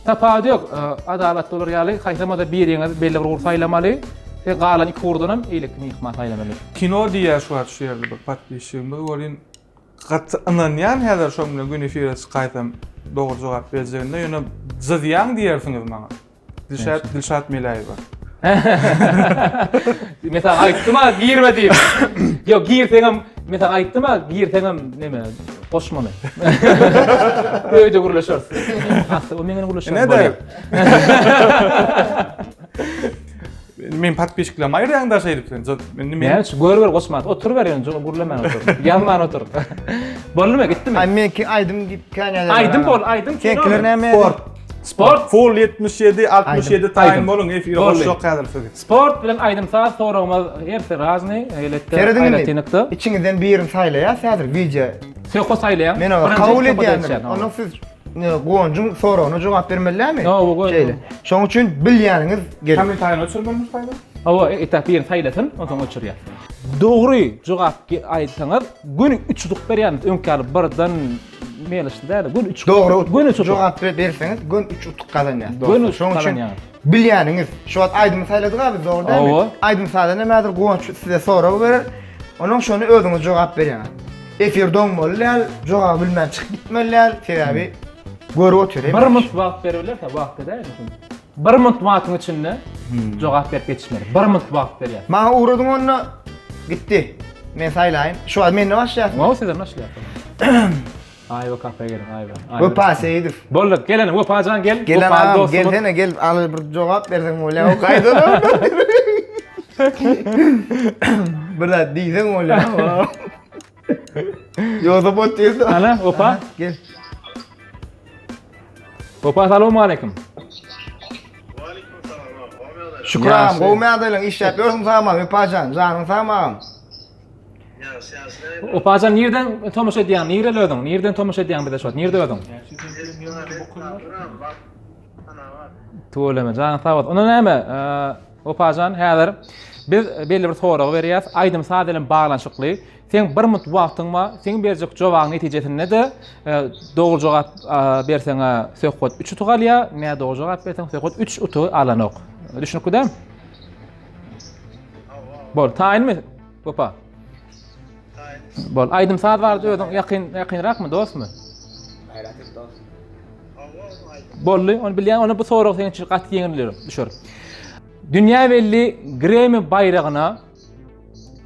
Tapady ýok, adalatly bolar ýaly, haýsamada bir ýeňiz belli bir uğur saýlamaly. Ve galan iki uğurdanam eýlek mehman saýlamaly. Kino diýär şu ýerde bir patpeçigimde bolýan. Gatnanýan häzir şoň bilen gün efire çykaýsam dogry jogap berjeginde ýöne zydýan diýersiňiz maňa. Dilşat Melaýewa. Mesela aýtdyma girme diýip. Ýok, girseňem, mesela aýtdyma girseňem neme? Goşmamy. Öýde gurlaşarsyn. Aslında o meňe gurlaşar. Ne Men patpeçikler maýry ýanda şeýdipsen. Men görber goşmat. Otur ber ýöne, gurlaman otur. Ýalman otur. Bolmy gitdimi? Ay menki aýdym diýip kan ýazýar. Aýdym bol, aýdym. Tekler näme? Sport. Full 77, 67 taýym boluň, efir goşok häzir siz. Sport bilen aýdym saat soragymyz her razny eýletdi. İçiňizden birim saýlaýar, häzir video. Söhbet saýlaýar. Men onu kabul edýärim. Onu siz goňjum soragyna jogap bermeliärmi? Şeýle. Şoň üçin bilýäniňiz gerek. Kamen taýyny öçürmeliňiz faýda? Awa etap bir saýlasyn, ondan öçürýär. Dogry jogap aýtsaňyz, güni 3 duk berýän öňkär birden melişdi däl. Gün 3 Doğru. gün 3 Jogap berseniz gün 3 utuk kazanýar. Gün 3 Şoň üçin ýa. bilýäniňiz. Şu wagt Aydym saýladyk abi zor Owo. däl. Aydym saýlady nämädir goňç size sorag berer. Onuň şonu özüňiz jogap berýär. Efirden bolýar, jogap bilmän çykyp gitmelýär. Sebebi görüp oturýar. 1 minut wagt berilýär, ta wagt däl. 1 minut wagtyň içinde jogap berip geçişmeli. 1 minut wagt berýär. Maňa uğradyň onu gitti. Men saýlaýyn. Şu wagt menne başlaýar. Wow, sizler nasıl yaptın? Ayva kahve gelin, ayva. Bu paseýdir. Bolluk, gelin, bu pajan gel. Gelen bu ağam, gelsene gel al bir jogap bersen bolýar. O gaýdan. Bir de diýsen bolýar. Ýozap otyrdy. Ana, opa. Gel. Opa, assalamu alaykum. Şükran, Yaxşı. goýmaýadyň iş ýapýarsyn tamam, men pajan, janyň tamam. Opa, pajan nereden tomuş edýän, nerede ödün? Nereden tomuş edýän bize şot? Nerede ödün? Tuğlama, janyň sağ bol. Ona näme? Opa pajan, häzir biz belli bir sorag berýäs. Aydym sadelen baglanşykly. Sen 1 minut wagtyň bar, sen berjek jogabyň netijesinde näde? Dogry jogap berseňe söhbet 3 utuk alýar, näde dogry jogap berseň söhbet 3 utuk alanok. Düşünükdem? Bol, taýinmi? Opa. Bol, Aydym saat bardy ödüň ýakynrakmy, dostmy? Bolly, onu bilýän, onu bu sorag seň için gat ýeňilir, düşür. Dünýä belli Grammy bayragyna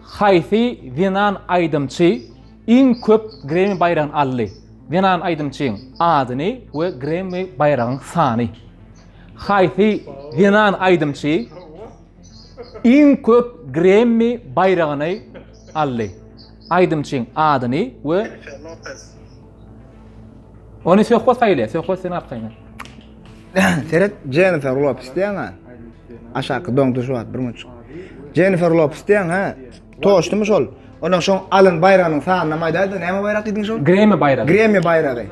Hayfi Vinan Aydymçy iň köp Grammy bayragyny aldy. Vinan Aydymçyň adyny we Grammy bayragynyň sany. Hayfi Vinan Aydymçy iň köp Grammy bayragyny aldy. Aydymçyň adyny we onu söhbet saýla, söhbet sen arkaýna. Seret Jennifer Lopez diýen. Aşağı doňda şu wagt 1 Jennifer Lopez diýen ha. Toşdymy şol? Onuň şoň alyn bayragynyň sanyna maýdaýdy. Näme bayrak diýdiň şol? Grammy bayragi. Grammy bayragy.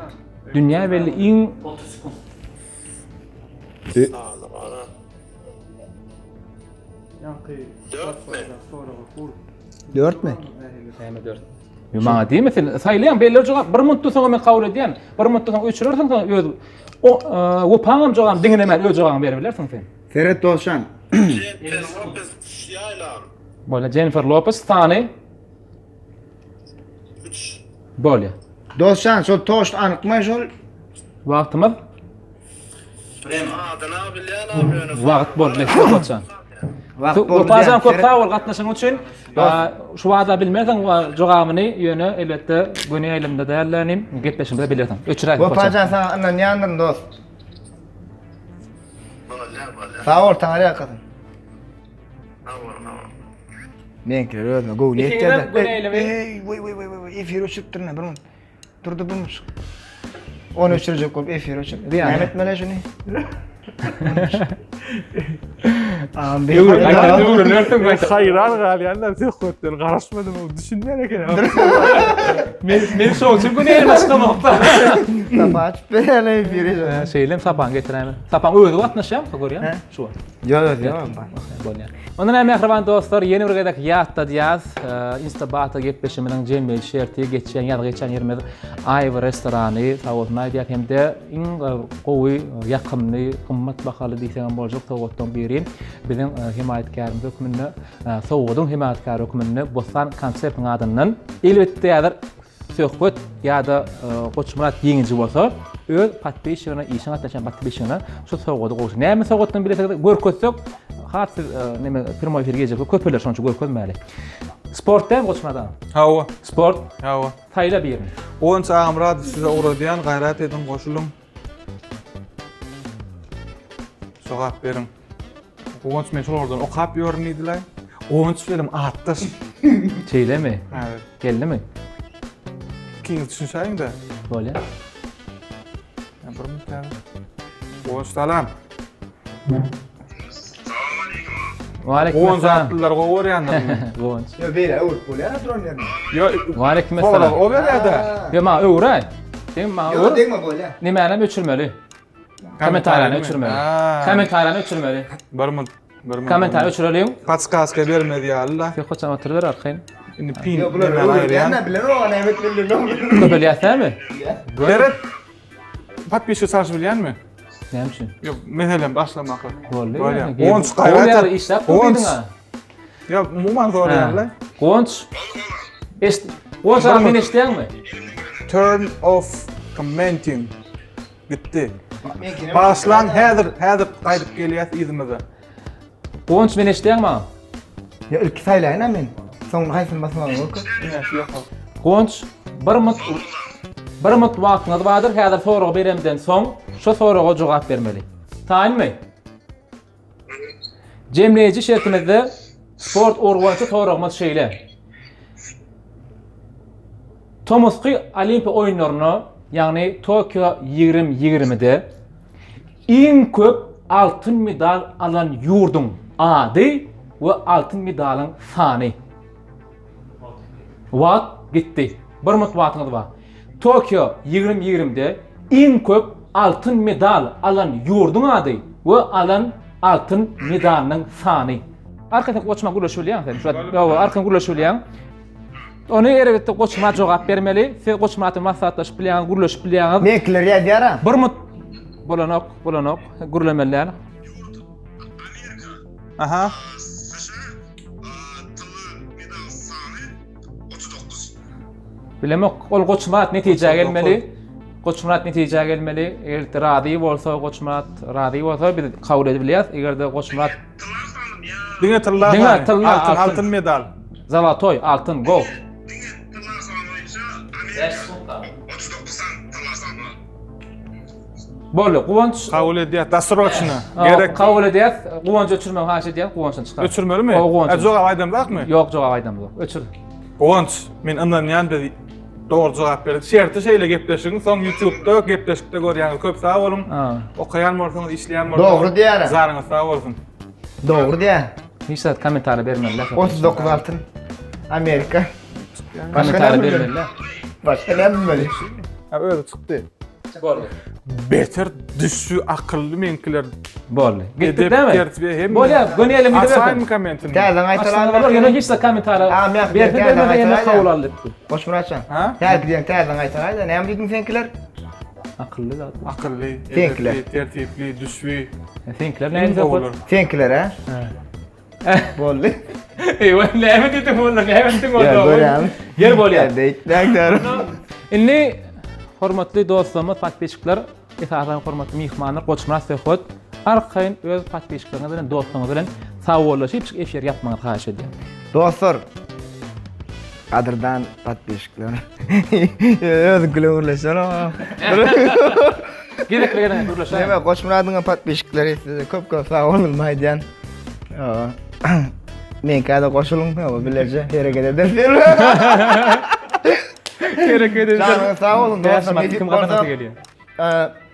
Dünýä belli iň 4 mi? Maňa diýme sen saýlaýan belli jogap 1 minutdan soň men kabul edýän. 1 minutdan soň öçürersiň öz o paňam jogam diňine men öz jogam berebilirsiň sen. Seret Dolşan. Bola Jennifer Lopez tany. Bolya. Dolşan şol toşt anykmy şol? Wagtymyz wagt boldy, soçan. Wagt Bu pajan köp sağ ol gatnaşyň üçin. Şu wagda bilmeseň jogamy ýöne elbetde göni elimde däýerlenim, gepleşimde bilirsiň. Öçürek. Bu pajan sana anan ýandyryn dost. Sağ ol taňa ýakyn. Men kirer özüme gowy etdi. Ey, efir öçüpdirne bir minut. Durdy bir minut. Onu öçürecek bolup efir öçüp. Nämet mele şunu. Am Hayran galyanlar söhbetden garaşmadım, düşünmän eken. Men şoňçy güni elmas tamakda. Tapaç bele efir. Şeýlem sapan getirämi. Sapan öýdi gatnaşýam, görýän. Şu. Ýok, Bolýar. Onda näme mehribан dostlar, ýeni bir gadak ýatda diýäs, Instabatda gepleşimiň jemgyýet şerti geçýän ýaly geçen ýerimiz Ayva restorany, tawatma diýip hemde iň gowy, ýakynly, gymmat bahaly diýsen boljak tawatdan beri biziň himayetkarymyz hökümünde Sowgudyň himayetkary hökümünde Bostan konseptiň adyndan elbetde ýadyr söhbet ýa-da goçmurat ýeňiji bolsa, öz patbeşigine işin atlaşan patbeşigine şu sowgady goşy. Näme sowgatdan bilesek görkezsek, hasy näme firma firgejek köpeler şonçu görkezmäli. Sportda goçmadan. Hawa, Sport hawa. taýla bir. Oňça amrad size uğradyan gayrat edin goşulum. Sogap berin. Oňç men şol ordan okap ýörnidiler. Oňç film atdyr. Çeýlemi? Evet. Geldimi? Kiňiz düşünsäň de. Bolýar. Ben bir minut geldim. Oňç salam. Wa alaykum Oňç assalam. atdylar goýarýanlar. Goňç. Yo bele urt bolýar dron ýerine. Yo, Wa alaykum assalam. assalam. O berýärde. Yo ma öwray. Sen ma Yo öwr. deňme bolýar. Nimänem öçürmeli? Komentarlarni öçürmeli. Komentarlarni öçürmeli. Bir minut. Komentar öçüreliň. Patskaska bermedi Allah. Sen hoçan oturuver arkayn. Indi pin. Yok bular öyle ne bilen o ne emek bilen. Köpelýärsämi? Deret. Patpişi sarşı bilýänmi? Näme? Yok, meselen başlamakla. Bolly. Bolly. Onç Bolly gayret. işläp Onç. durýar. Ya muman zor ýerler. Gonç. Gonç men işleýärmi? Turn off commenting. Gitti. Başlan häzir gaýdyp gelýär izimize. Gonç men işleýärmi? Ya ilk saylayın men. Son haýsyn basmagy yok. Gonç bir mut wagtyňyz bardyr, häzir soragy beremden soň şu soraga jogap bermeli. Taýinmi? Jemleýici şertimizde sport organçy soragymyz şeýle. Tomuski Olimpiya oýunlaryny, ýagny Tokyo 2020-de iň köp altyn medal alan ýurdun ady we altyn medalyň sany. Wat gitti. Bir mut wagtyňyz bar. Tokyo 2020-de iň köp altyn medal alan ýurdun ady we alan altyn medalyň sany. Arkadan goçma gurlaşylýan sen. Şu arkadan gurlaşylýan. Onu elbetde goçma jogap bermeli. Sen goçmaty maksatlaşyp bilýän, gurlaşyp bilýän. Nekler ýa-ýara. Bir mut bolanok gurlamelär. Aha. Bilemek, ol goçmat netije gelmeli. Goçmat netije gelmeli. Eger rady bolsa goçmat rady bolsa biz kabul edebilýäs. Eger de goçmat Diňe tırlar. Diňe tırlar, Altın medal. zalatoy, altın, gol. Bolly, Guwanç Kabul edýär. Dastroçny. Gerek. kabul edýär. Guwanç öçürmem haşy edýär, Guwançdan çykar. Öçürmelimi? Guwanç. Jogap aýdamdakmy? Ýok, jogap aýdamdy. Öçür. Onç, men andan ýa-da dogry jogap berdi. Şerti şeýle gepleşiň, soň YouTube'da gepleşikde görýän köp sag bolun. Okaýan bolsaňyz, işleýän bolsaňyz. Dogry diýär. Zaryňyz sag bolsun. Doğru diýär. Hiç zat komentar bermeliler. 39 altın. Amerika. Komentar ne bileyim? bermeliler. Başka ne bilmeli? Ha öyle çykdy. Bolly. Beter düşü akıllı menkiler. Bolly. Gitti Edep değil mi? tertibi hem. Bolly, gönelim bir de Asaýyn bakın. kommentini. Täzen Aslında aýtalar. yana hiç zat komentar Ha, men berdi berdi, de yana aytalar kabul ya. aldy. Boş muratçan. Ha? Täzen aýtalar da näme diýdin senkiler? Akıllı zat. Akıllı, Tenkler. edepli, tertipli, düşü. Thinkler Ne ne olur? olur? Senkiler ha? Bolly. Eyvah, ne dedim oğlum? Ne dedim oğlum? Ya böyle abi. Gel Bolly. Deytler. Inni hormatly dostlarymyz, patbeşikler, esasen hormatly mihmanlar, goçmaz söhbet, arkaýyn öz patbeşikleriniz bilen, dostlaryňyz bilen sagollaşyp efir ýapmaňyzy haýyş edýär. Dostlar. Adırdan patbeşikler. Öz gülürleşen ama. Gerekligine durlaşaýyn. Näme Goçmuradyň patbeşikleri size köp sag bolmaýdan. Men kada goşulun bilerje hereket eder. Gerek edin. Canı sağ olun dostlar. Kim katına geliyor?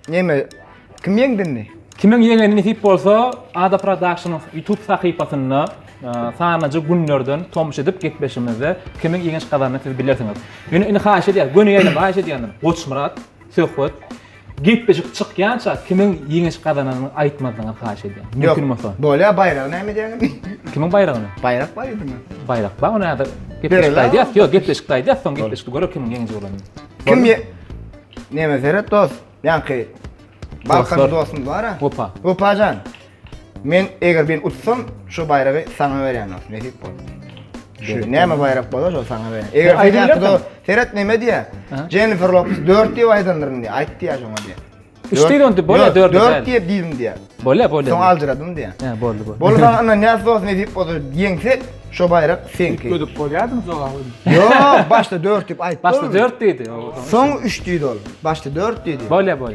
Näme? Kim ýeňdinni? Kimin ýeňeni nisip bolsa, Ada Production YouTube sahypasyny sanaja günlerden tomş edip gepleşimizde kimin ýeňiş kadarını siz bilersiňiz. Ýöne ini haýyş edýär, göneýärler, haýyş edýärler. Goçmurat, söhbet, gepleşik çykýança kimin ýeňiş kadaryny aýtmadyňyzy haýyş edýär. Mümkin bolsa. Bolýa bayrak näme diýäň? Kimin bayragyny? Bayrak bar ýa-da? Bayrak. Ba ona da gepleşik aýdýar. Ýok, gepleşik aýdýar, soň gepleşik görüp kimin ýeňiş bolan. Kim näme Ferhat dost? Ýanky Balkan dostum bar ha? Opa. Opajan. Men eger ben utsam şu bayragy sana berýän bolsam, näme bol. Şu näme bayrak bolar, o sana berýän. Eger Ferhat näme diýär? Jennifer Lopez 4 diýip aýdandyryň diýär. Aýtdy ýa şoňa diýär. 3 diýip onda bolýar 4 4 diýip diýdim diýär. Bolýar. Soň aldyradım diýär. Ha, boldy. Bolsa ana näme dost ne diýip bolar? Ýeňsek şu bayrak senki. Gödüp bolýardyň jogapy. Ýok, başda 4 diýip aýtdy. Başda 4 diýdi. Soň 3 diýdi ol. Başda 4 diýdi. Bolýar.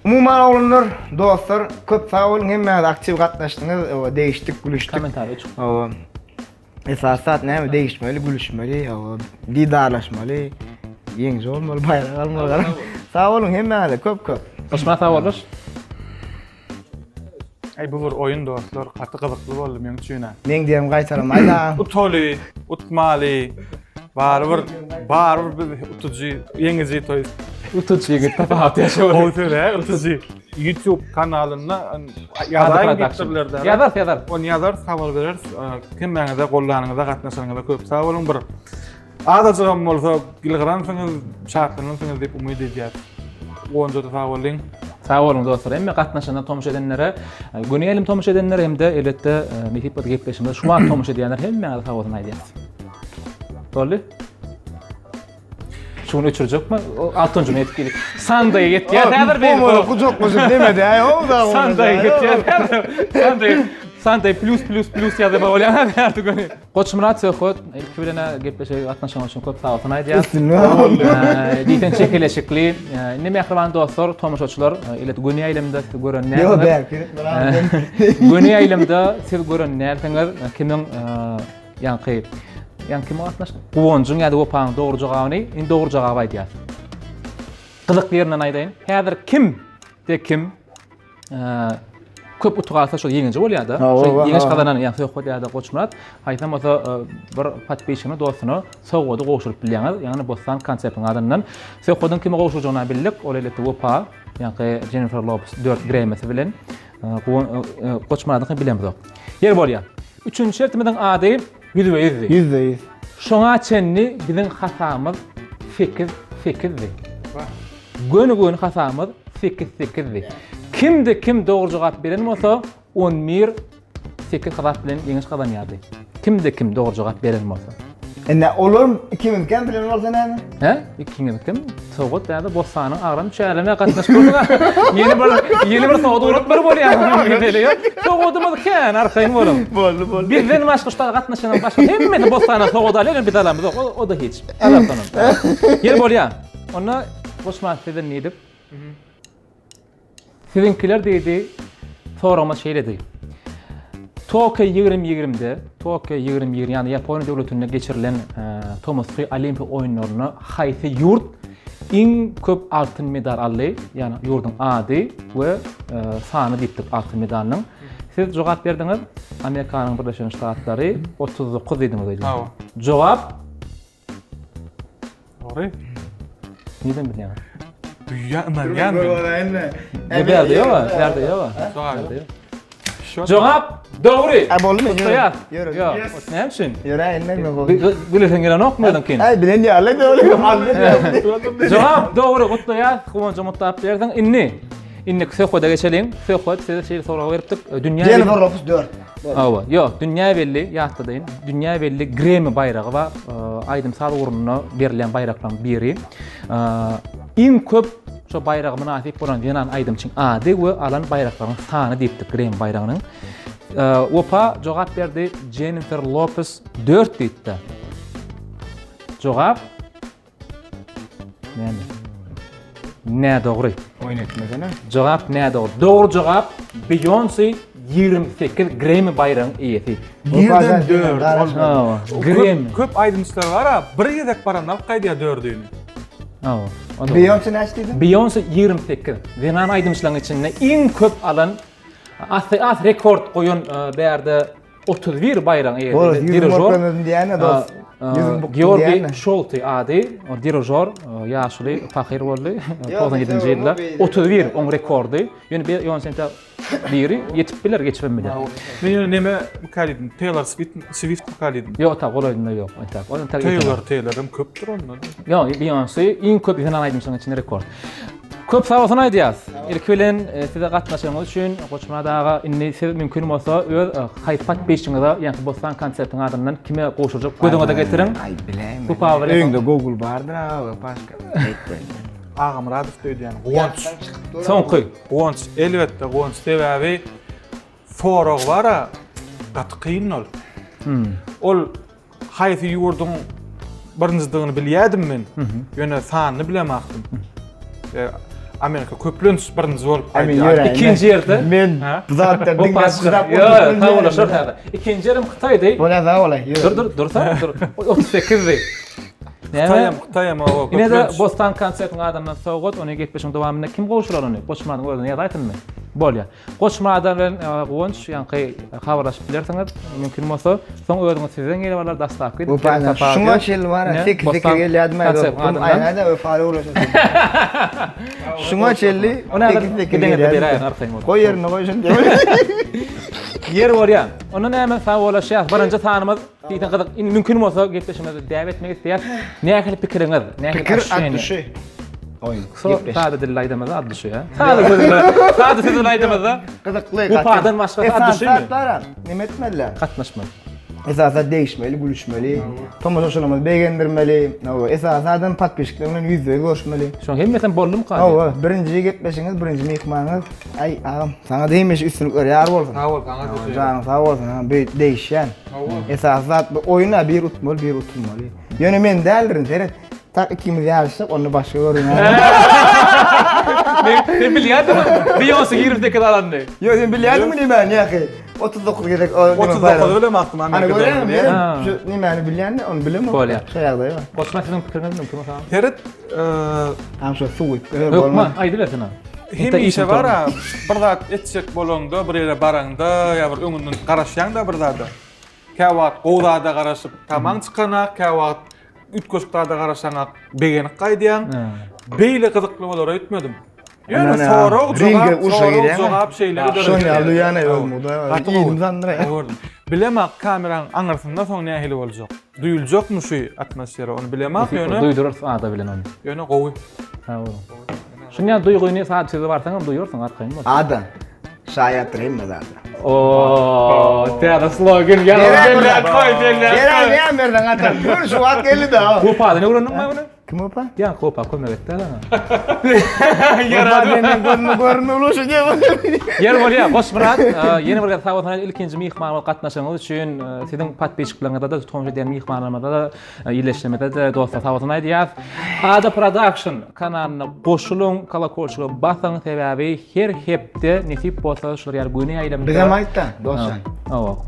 Umuman oğlunlar, dostlar, köp sağ olun, hemme aktif katlaştınız, değiştik, gülüştük. Komentar açık. Esasat näme değişmeli, gülüşmeli, didarlaşmalı, ýeňiş olmaly, bayrak almaly. Sağ olun hemme köp. Osman sağ olur. Ay bu bir oyun dostlar, gaty gyzykly boldy men üçin. Men diýem gaýtaramaýda. Utoly, utmaly. Barber biz utuji, ýeňizi toy. Utuç ýigit tapahat ýaşaýar. Otur ha, utuji. YouTube kanalyna ýazar gitdirler. Yazar. Onu yazar, sabal berer. Kim meňede gollanyňyza gatnaşanyňyza köp sag bolun bir. Adajygam bolsa gilgiransyňyz, şartlansyňyz diýip umyd edýär. Onja da sag bolun. Sağ olun dostlar. Emme gatnaşandan tomuş edenlere, göneýelim tomuş edenlere hem de elbetde mehipet gepleşimde şu an tomuş edenler hem meňe sağ olun aýdýar. Boldy? Şunu uçuracak mı? 6. etkilik. Sandaya git ya. Häzir benim. Bu kucak mucuk demedi ya. O da o. Sandaya git ya. Sandaya plus yazıp bolýan artık göni. Koç Murat söhbet ilk bilene gepleşe gatnaşan üçin köp sağ olsun aýdýar. Diýten çekeleşikli. Ne mehriban dostlar, tomuşaçylar, ile göneýelimde görenler. Yo berk. Göneýelimde siz görenler kimin ýa-ni yani kim atnaş? Guwonjun ýa-da opaň dogry jogabyny, indi dogry jogaby aýdýar. Gyzyk ýerinden aýdaýyn. Häzir kim köp utugalsa şo ýeňinji bolýar-da. Şo ýeňiş kazanan ýa-ni söhbet ýa-da goçmurat. Haýsam osa bir patbeşini dostuny sowgady goşuryp bilýäňiz. Ýani bostan konseptiň adyndan söhbetin kime goşurjagyna bildik. Ol elbetde opa, ýa-ni Jennifer Lopez 4 Grammy'si bilen goçmuratyny bilenmiz. Yer bolýar. 3-nji şertimiň ady %100. Şoňa çenni biziň hatamyz fikirdi. Gönü hatamyz fikirdi. Kim dogry jogap beren bolsa, 11 fikir hazap bilen ýeňiş kazanýardy. Kim dogry jogap beren bolsa. Ene oğlum 2000 kan bilen bolsa näme? He? 2000 kim? Soğut ýa-da bostanyň agram çälerine gatnaşypdylar. Yeni bir soğut urup bir bolýar. Soğudumyz kan arkaýyn bolum. Boldy. Bizden başga gatnaşan başga hemme bostana soğut alýar, biz alamiz. O da hiç. Alapdanam. Yer bolýar. Onda Osman sizden nädip? Sizinkiler diýdi, sorama şeýledi. Tokyo 2020'de, Tokyo 2020 yani Japonya döwletinde geçirilen Thomas Free Olimpiya oýunlaryna haýsy ýurt iň köp altyn medal aldy, yani ýurdun ady we sany diýipdik altyn medalnyň. Siz jogap berdiňiz, Amerikanyň Birleşen Ştatlary 39 diýdiňiz öýle. Jogap Dogry. neden bilýär? Dünýä Ne berdi ýa? Jogap dogry. Boldy mı? Ýok, näme üçin? Ýöreýin näme? Bileseň gelen okmadyň kin. Ay bilen ýaly dogry. Jogap dogry, gutlaýar, guwonja mutlap berdiň. Inni söhbete geçelim. Söhbet size şey soragy beripdik. Dünýä Jennifer Lopez 4. Awa, ýok, dünýä belli, ýagtydaýyn. Dünýä belli Grammy bayragy we aýdym sal urunyna berilen bayraklardan biri. Iň köp şo bayragy münasip bolan ýanan aýdym üçin ady we alan bayraklaryň sany diýipdik Grammy bayragynyň. Opa jogap berdi Jennifer Lopez 4 diýdi. Jogap ne dogry? Oýnatmasana. Jogap ne dogry? Dogry jogap Beyoncé 28 Grammy bayragynyň eýesi. Birden 4. Grammy. Köp aýdymçylar bar ha, bir ýedek barandan gaýdýa 4'üni. Beyoncé näçe diýdin? Beyoncé 28. Wenan aýdymçylaryň içinde iň köp alan as rekord goýan berde 31 bayragyň eýesi. Dirigör Georgi Scholti ady, o dirigör ýaşly Fahir boldy. 97-nji ýylda 31 on rekordy. Ýöne Beyoncé biri ýetip biler, geçipmedi. Men neme kalidim? Taylor Swift kalidim. Ýok, ta golaýynda ýok. Onu Taylor'ım köpdür onda. Ýok, Beyoncé iň köp ýanan aýdymçylaryň içinde rekord. Köp sağ olsun aýdýas. İlk bilen size gatnaşygyňyz üçin goçmadaga inni siz mümkin bolsa öz haýpat beşiňizde ýa-ni bostan konseptiň adyndan kime goşurjak gödüňe de getiriň. Ay bilen. Bu power. Öňde Google bardyr ha, başga. Agam Radif diýdi ýani. Guwonç. Soňky. Guwonç, elbetde guwonç sebäbi forog bar ha, gatqyn ol. Ol haýsy ýurdun birinjidigini bilýärdim men. Ýöne sanyny bilemäkdim. Amerika köplünç birinji bolup ikinji ýerde men zatda diňe çykyp ýa, tawala şol hada. Ikinji ýerim Hytaýdy. Bu näme bolay? Dur. 38-di. Hytaýam o. Ine de bostan konseptiň adamdan sowgat, onu getbeşiň dowamynda kim goşurar onu? Goşmanyň özüne ýa-da aýtynmy? bolýar. Goçmadan bilen gowunç ýa-ni habarlaşyp bilersiňiz, mümkin bolsa, soň özüňiz sizden gelip alar dastak edip. Bu paýna şuňa çel bar, tek gelýärdi. Aýnada öfari ulaşasy. Şuňa çelli, tek gelýärdi. Goý ýerine goýşun. Yer bolýar. Onda näme sawlaşýar? Birinji tanymyz, diýen gyzyk, mümkin bolsa gepleşmede däwet etmek isleýär. Nähili pikiriňiz? Pikir atdyşy. Oyun. Sade dillaýdymyz addyşy ýa. Sade dillaýdymyz da. Gyzykly. Bu padan başga addyşymy? Nime etmeliler? Katnaşmak. Esasat değişmeli, buluşmaly. Tomoşaşylymyz beğendirmeli. Esasadan patpeşiklerle yüzde görüşmeli. Şoň hemmeten boldum ka. Birinji gepleşiňiz, birinji mehmanyňyz. Ay ağam, sana deýmiş üstünlükler ýar bolsun. Sağ ol kanka. Canım sağ olsun. Değişýän. Esasat oyuna bir utmaly, bir utulmaly. Ýöne men däldirin, seret. Tak ikimiz ýarşyk, onu başga görýän. Ben bilýärdim. Beyoncé 20'de kadar alandy. Yo, sen bilýärdiňmi nimäni ýa-ki? 39 gerek. 39 bilen maktum Ana görýärmi? Şu nimäni bilýärni, onu bilemem. Bolýar. Şeýagda ýa. Goçmak sizin pikiriňiz mümkin bolsa. Ferit, Am şu suwy. Yokma, aýdylar sana. hem işe var ha, bir zat etsek bolanda, bir ýere baranda, ýa bir öňünden garaşýan da bir zada. Käwat gowdada garaşyp tamam çykanak, käwat ütköşklarda garaşanak begenik gaýdýan. Beýle gyzykly bolar öýtmedim. Ýöne sorag jogap şeyleri döredim. Şonu alýany bolmady. Ýygyň zandyra. Bilemek kameraň aňyrsynda soň nähili boljak. Duyuljakmy şu atmosfera, onu bilemek ýöne. Duýdurar ada bilen onu. Ýöne gowy. Ha, oğlum. Şunya duyguny saat size barsaňam duýursaň arkaýyn bol. Ada. Şaýat remme ada. Oo, teada slogan gelýär, koy gelýär. Gelen näme berden atan? Gör şu wagt geldi da. Bu paýda ne urandyň muny? Kim opa? Ya kopa koymak etdi da. Yaradım. Görnü uluşu diýip. Yer bolýar, Goçmurat, ýene bir sawatna ilkinji mehmanyň gatnaşyňyz üçin siziň patpeşiklaryňyzda da tutumjy diýen mehmanlarymyzda da ýerleşmede de dostlar sawatna diýär. Ada Production kanalyna goşulyň, kolakolçyga basaň sebäbi her hepde nesip bolsa şular ýar güni aýlamda. Bize maýtda, dostlar.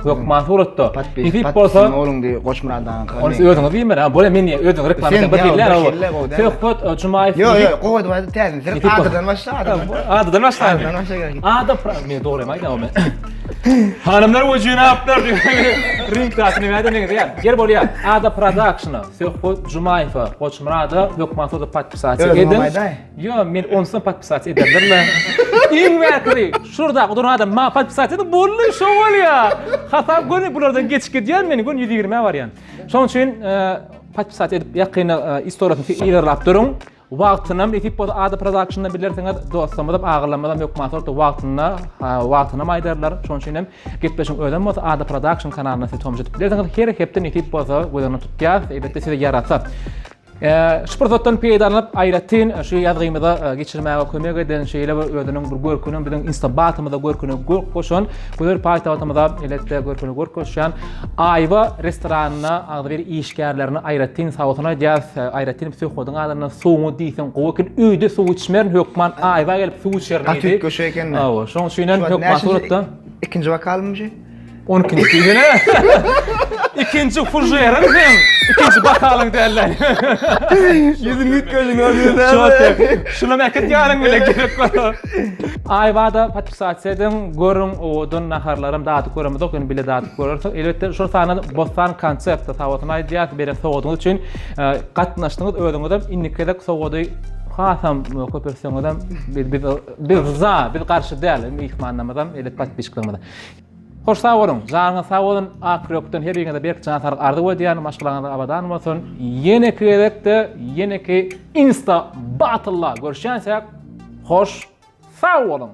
Yok mahsuratda. Nesip bolsa oğlum diýip Goçmuratdan. Onu özüňiz diýmer, bola men özüň reklamda bilýär. Söhbet Jumaýew. Yo, goýdy wada täzin. Sen adadan başla. Adadan başla. Adadan başla gerek. Ada men dogry maýda o men. Hanımlar o jynaplar diýip ring tasyny näde diýär. Yer bolýar. Ada Production. Söhbet Jumaýew, Goçmurada ýokmansda patpisasiýa edin. Yo, men onsyň patpisasiýa ederler. Iň wäkili şurda durada ma patpisasiýa edin bolly şo bolýar. Hata göni bulardan geçip gidýär meni gün 120 barýan. Şoň üçin patpisasiýa edip ýakyny istoriýasyny ýerlap durun. Wagtynam etip bu Ada Production'da bilersiňiz dostlarymyz agyrlamadan ýokmansda wagtyna maýdarlar. Şoň üçin hem gitbeşiň öýden bolsa Ada Production kanalyna siz etip bilersiňiz her hepden etip bolsa gözüňi tutýar, elbetde size ýaratsat. Şpurtdan peýdalanyp aýratyn şu ýazgymyza geçirmäge kömek eden şeýle öýdüniň bir görkünüm bilen Instagram'da görkünüm goşan, bular paýtawatymyza eletde görkünüm gorkoşan Aýwa restoranyna agdyr işgärlerini aýratyn sawatna diýär, aýratyn psixodyň adyna suwuny diýsen, gowakin öýde suw içmern hökman Aýwa gelip suw içerdi. Atyk köşe ekenmi? Şoň üçin hökman suratda. İkinji wakalmyjy? 12-nji diýene. İkinci furjeran hem. İkinci bakalyň derler. Yüzün gitköşün öldürdü. Şuna mäket ýaryň bile gerek bar. Aýwada patpisasiýadan görüň odun naharlarym daty göremizok, ýöne bile daty görersiň. Elbetde şu sany bostan konseptde tawatyna diýär, beren sowadyň üçin gatnaşdyňyz özüňizde innikedek sowady hasam kooperasyondan bir garşy däl, mehmannamyzdan, elet patpisçilerimiz. Hoş sağ olun. Janyňyz sağ bolun. Akrokdan her ýerinde berk jantar ardy bolýan, maşgalaňyz abadan bolsun. Ýene-ki erekde, ýene-ki Insta Battle'la görüşýänsek, hoş sağ olun.